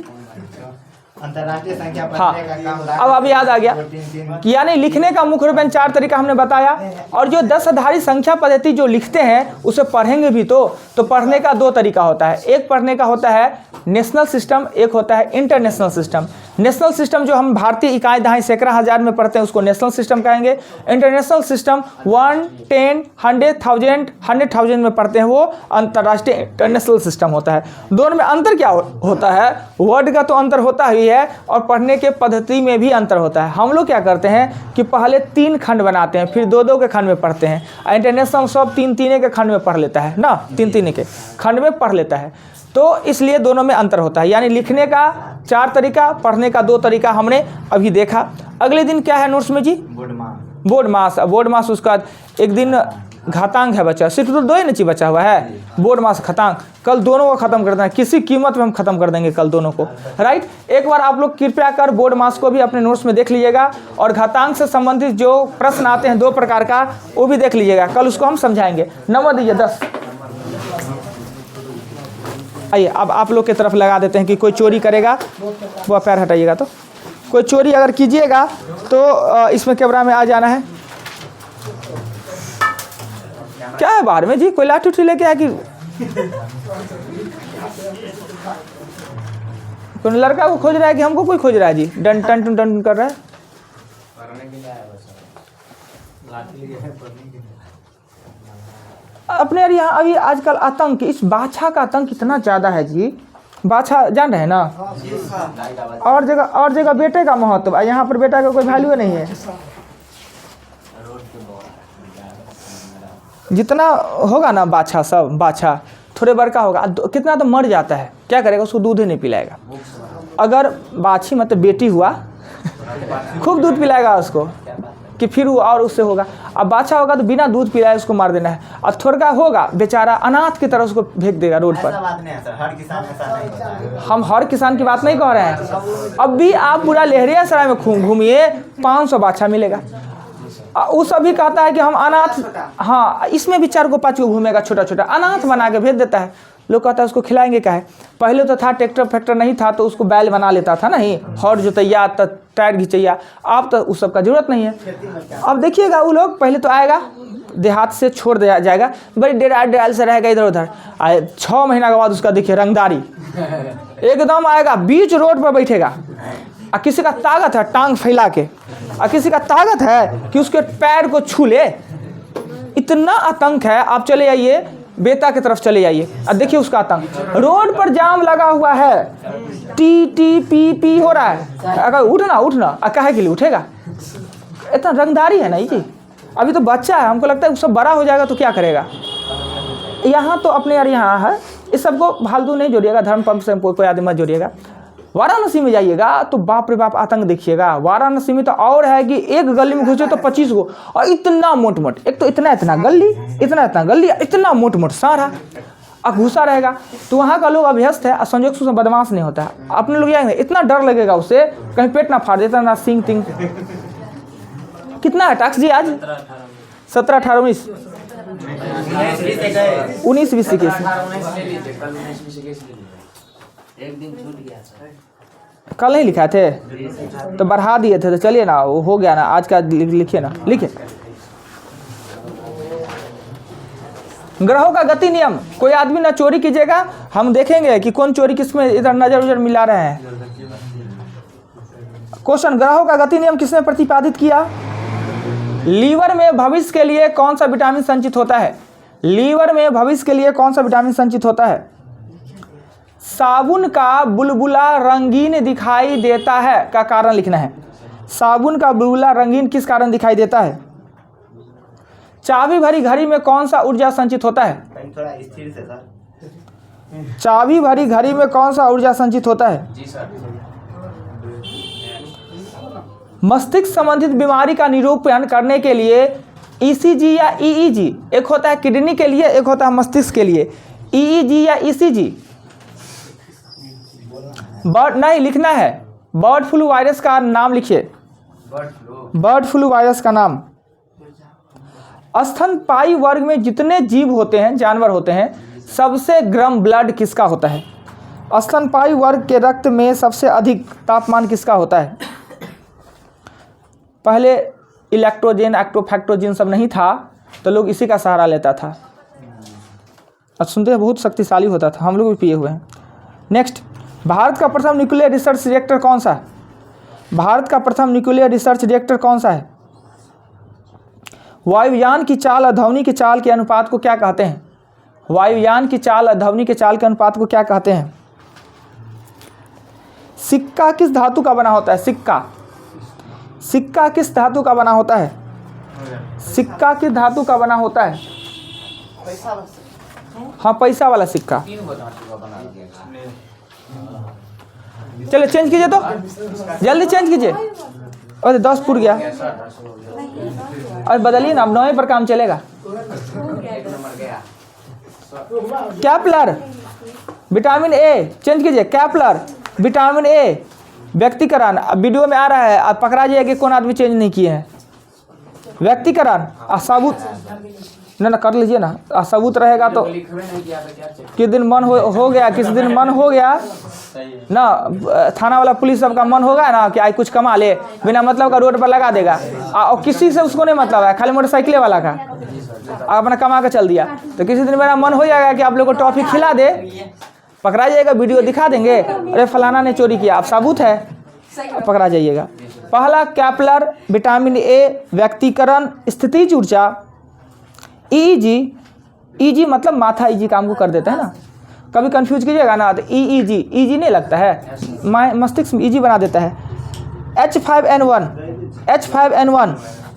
अंतर्राष्ट्रीय संख्या हाँ, पढ़ने का काम अब याद आ गया। 3 यानी लिखने का मुख्य रूपेण 4 तरीका हमने बताया, और जो 10 आधारी संख्या पद्धति जो लिखते हैं उसे पढ़ेंगे भी तो पढ़ने का 2 तरीका होता है। एक पढ़ने का होता है नेशनल सिस्टम, एक होता है इंटरनेशनल सिस्टम। नेशनल सिस्टम जो हम भारतीय इकाई दहाई सैकड़ा हजार में पढ़ते हैं उसको नेशनल सिस्टम कहेंगे। इंटरनेशनल सिस्टम 1, 10, 100,000, 100,000 में पढ़ते हैं, वो अंतर्राष्ट्रीय इंटरनेशनल सिस्टम होता है। दोनों में अंतर क्या होता है? वर्ड का तो अंतर होता ही है और पढ़ने के पद्धति में भी अंतर होता है। हम लोग क्या करते हैं कि पहले 3 खंड बनाते हैं, फिर 2-2 के खंड में पढ़ते हैं। इंटरनेशनल सब 3-3 के खंड में पढ़ लेता है ना, 3-3 के खंड में पढ़ लेता है, तो इसलिए दोनों में अंतर होता है। यानी लिखने का 4 तरीका, पढ़ने का 2 तरीका हमने अभी देखा। अगले दिन क्या है नोट्स में जी? बोर्ड मास। बोर्ड मास उसका एक दिन घातांक है बच्चा, सिर्फ तो 2 ही नीचे बचा हुआ है, बोर्ड मास घातांक। कल दोनों को खत्म कर देना, किसी कीमत में हम खत्म कर देंगे कल दोनों को, राइट। एक बार आप लोग कृपया कर बोर्ड मास को भी अपने नोट्स में देख लीजिएगा, और घातांक से संबंधित जो प्रश्न आते हैं 2 प्रकार का वो भी देख लीजिएगा, कल उसको हम समझाएंगे। नंबर दीजिए 10। आइए अब आप लोग की तरफ लगा देते हैं कि कोई चोरी करेगा, वो पैर हटाइएगा, तो कोई चोरी अगर कीजिएगा तो इसमें कैमरा में आ जाना है। क्या है बाहर में जी? कोई लाठी उठी लेके आया कि कोई लड़का को खोज रहा है कि हमको कोई खोज रहा है जी? डन टन टन टन कर रहा है। अपने यार यहाँ अभी आजकल आतंक, इस बाछा का आतंक इतना ज़्यादा है जी। बाछा जान रहे हैं ना, और जगह बेटे का महत्व, यहाँ पर बेटा का कोई वैल्यू नहीं है। जितना होगा ना बाछा, सब बाछा थोड़े बड़का होगा, कितना तो मर जाता है, क्या करेगा? उसको दूध ही नहीं पिलाएगा। अगर बाछी मतलब बेटी हुआ खूब दूध पिलाएगा उसको कि फिर वो और उससे होगा। अब बाछा होगा तो बिना दूध पिलाए उसको मार देना है, और थोड़ा होगा बेचारा अनाथ की तरह उसको फेंक देगा रोड पर। बात नहीं है सर, हर किसान ऐसा नहीं होता है। हम हर किसान की बात नहीं कह रहे हैं। अब भी आप पूरा लहरियासराय में घूमिए, 500 बाछा मिलेगा। उस अभी कहता है कि हम अनाथ, हाँ इसमें भी 4 को 5 को घूमेगा, छोटा छोटा अनाथ बना के भेज देता है। लोग कहता है उसको खिलाएंगे क्या है? पहले तो था ट्रैक्टर फैक्टर नहीं था तो उसको बैल बना लेता था, नहीं हॉर जोतैया टायर घिचैया, अब तो उस सब का जरूरत नहीं है। अब देखिएगा वो लोग पहले तो आएगा देहात से छोड़ दिया जाएगा, बड़ी डेराल से रहेगा इधर उधर, 6 महीना के बाद उसका देखिए रंगदारी एकदम आएगा, बीच रोड पर बैठेगा। और किसी का ताकत है टांग फैला के, और किसी का ताकत है कि उसके पैर को छू ले। इतना आतंक है। आप चले आइए बेता की तरफ चले जाइए, अब देखिए उसका आतंक। रोड पर जाम लगा हुआ है, टी हो रहा है। अगर उठना कहे के लिए उठेगा? इतना रंगदारी है ना जी। अभी तो बच्चा है, हमको लगता है सब बड़ा हो जाएगा तो क्या करेगा। यहाँ तो अपने यार यहाँ है, इस सबको फालतू नहीं जोड़िएगा, धर्म पंप से कोई आदमी मत जोड़िएगा। वाराणसी में जाइएगा तो बाप रे बाप आतंक देखिएगा। वाराणसी में तो और है कि एक गली में घुसे तो 25 गो, और इतना मोट, एक तो इतना गली, इतना मोट सारा अब घुसा रहेगा। तो वहाँ का लोग अभ्यस्त है, संजोग से बदमाश नहीं होता है। अपने लोग जाएंगे इतना डर लगेगा उससे, कहीं पेट ना फाड़ देता ना सिंग तिंग। कितना है टैक्स जी आज? 17, 18, 19, 19, 20 एक दिन छूट गया सर। कल नहीं लिखा थे तो बढ़ा दिए थे, तो चलिए ना वो हो गया ना, आज का लिखिए ना, लिखिए। ग्रहों का गति नियम, कोई आदमी ना चोरी कीजिएगा, हम देखेंगे कि कौन चोरी किसमें इधर नजर उजर मिला रहे हैं। क्वेश्चन, ग्रहों का गति नियम किसने प्रतिपादित किया? लीवर में भविष्य के लिए कौन सा विटामिन संचित होता है? लीवर में भविष्य के लिए कौन सा विटामिन संचित होता है? साबुन का बुलबुला रंगीन दिखाई देता है का कारण लिखना है। साबुन का बुलबुला रंगीन किस कारण दिखाई देता है? चाबी भरी घड़ी में कौन सा ऊर्जा संचित होता है? थोड़ा स्थिर से सर। चाबी भरी घड़ी में कौन सा ऊर्जा संचित होता है? जी सर। मस्तिष्क संबंधित बीमारी का निरूपण करने के लिए ईसीजी या ईईजी, एक होता है किडनी के लिए, एक होता है मस्तिष्क के लिए। ईईजी या ईसीजी? बर्ड नहीं लिखना है, बर्ड फ्लू वायरस का नाम लिखिए। बर्ड फ्लू वायरस का नाम। स्तनपायी वर्ग में जितने जीव होते हैं, जानवर होते हैं, सबसे गर्म ब्लड किसका होता है? स्तनपायी वर्ग के रक्त में सबसे अधिक तापमान किसका होता है? पहले इलेक्ट्रोजन एक्टोफैक्टोजन सब नहीं था तो लोग इसी का सहारा लेता था। अब सुनते हैं बहुत शक्तिशाली होता था, हम लोग भी पिए हुए हैं। नेक्स्ट, भारत का प्रथम न्यूक्लियर रिसर्च रिएक्टर कौन सा है? भारत का प्रथम न्यूक्लियर रिसर्च रिएक्टर कौन सा है? वायुयान की चाल और ध्वनि की चाल के अनुपात को क्या कहते हैं? वायुयान की चाल और ध्वनि के चाल के अनुपात को क्या कहते हैं? सिक्का किस धातु का बना होता है? सिक्का किस धातु का बना होता है? सिक्का किस धातु का बना होता है? हाँ, पैसा वाला सिक्का। चलिए चेंज कीजिए, तो जल्दी चेंज कीजिए। अरे 10 फुट गया, अरे बदलिए ना, अब 9 पर काम चलेगा। कैपलर विटामिन ए, चेंज कीजिए। कैपलर विटामिन ए व्यक्तिकरण, वीडियो में आ रहा है, आप पकड़ा जाइए कि कौन आदमी चेंज नहीं किए हैं। व्यक्तिकरण सबूत ना कर लीजिए ना, सबूत रहेगा तो किस दिन मन हो गया, किस दिन मन हो गया ना, थाना वाला पुलिस सबका मन होगा ना कि आज कुछ कमा ले, बिना मतलब का रोड पर लगा देगा, और किसी से उसको नहीं मतलब है, खाली मोटरसाइकिल वाला का अपना कमा के चल दिया। तो किसी दिन मेरा मन हो जाएगा कि आप लोग को टॉफी खिला दे, पकड़ा जाएगा, वीडियो दिखा देंगे, अरे फलाना ने चोरी किया, आप सबूत है, पकड़ा जाइएगा। पहला कैपलर विटामिन ए व्यक्तिकरण स्थितिज ऊर्जा। ईजी मतलब माथा ईजी काम को कर देता है ना, कभी कंफ्यूज कीजिएगा ना तो ईजी नहीं लगता है, मस्तिष्क ईजी बना देता है। H5N1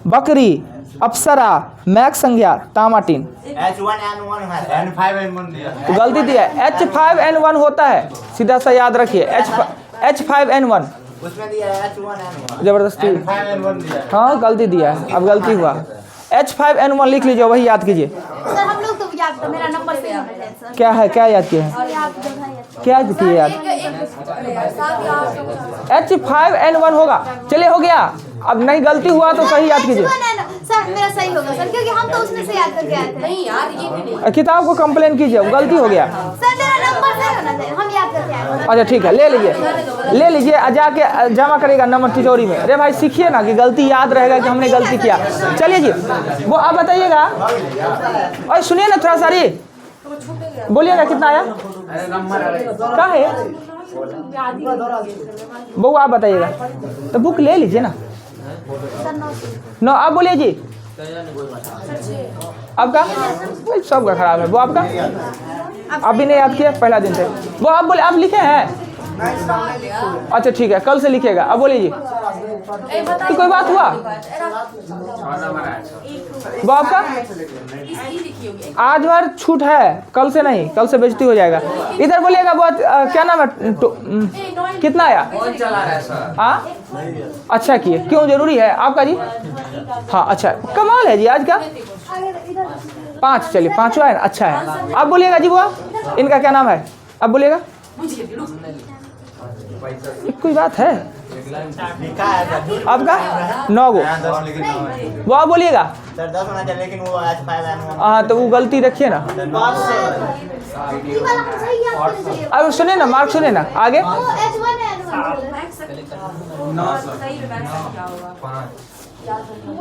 बकरी, अप्सरा, मैक्स संज्ञा, तामाटीन। N5N1 दिया। गलती दिया है, H5N1 होता है, सीधा सा याद रखिए। H5N1 उसमें दिया है H1N1। जबरदस्ती, N5N1 दिया। हाँ गलती दिया है, अब गलती हुआ। H5N1 लिख लीजिए, वही याद कीजिए। सर हम लोग तो याद, मेरा नंबर से याद है सर। क्या है, क्या याद किए हैं, क्या याद किए याद? H5N1 होगा, चलिए हो गया। अब नहीं गलती हुआ तो सही याद कीजिए। सर मेरा सही होगा सर, क्योंकि हम तो उसमें से याद करके आए थे। नहीं यार, ये भी नहीं। किताब को कंप्लेन कीजिए, गलती हो गया। सर मेरा नंबर सही होना चाहिए, हम याद करके आए थे। अच्छा ठीक है, ले लीजिए, जाके जमा करेगा नंबर तिजोरी में। अरे भाई सीखिए ना कि गलती याद रहेगा कि हमने गलती किया। चलिए जी, वो आप बताइएगा। और सुनिए ना थोड़ा सारी, बोलिएगा कितना आया, क्या है वो आप बताइएगा। तो बुक ले लीजिए ना। नो आप बोलिए जी, आपका सबका खराब है। वो आपका आप भी नहीं याद किया पहला दिन से। वो आप बोले, आप लिखे हैं? अच्छा ठीक है, कल से लिखेगा। अब बोलिए जी, तो कोई बात हुआ? वो आपका आज भर छूट है, कल से नहीं, कल से बेइज्जती हो जाएगा। इधर बोलिएगा। बहुत क्या नाम है, कितना आया? हाँ अच्छा किए, क्यों जरूरी है आपका जी? हाँ अच्छा, कमाल है जी आज का। 5, चलिए 5 है, अच्छा है। आप बोलिएगा जी, वो इनका क्या नाम है? अब बोलिएगा। कोई बात है आपका? 9 गो। वो आप बोलिएगा। सर 10 होना चाहिए, लेकिन वो H5N1। हाँ तो वो गलती रखिए ना। अब सुनिए ना, मार्क सुनिए ना आगे।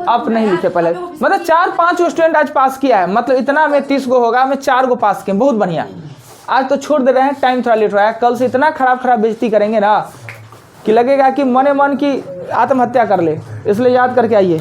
आप नहीं लिखे पहले, मतलब 4-5 स्टूडेंट आज पास किया है, मतलब इतना में 30 गो होगा, मैं 4 गो पास किए, बहुत बढ़िया। आज तो छोड़ दे रहे हैं, टाइम थोड़ा लेट रहा है, कल से इतना खराब बेइज्जती करेंगे ना कि लगेगा कि मने मन की आत्महत्या कर ले, इसलिए याद करके आइए।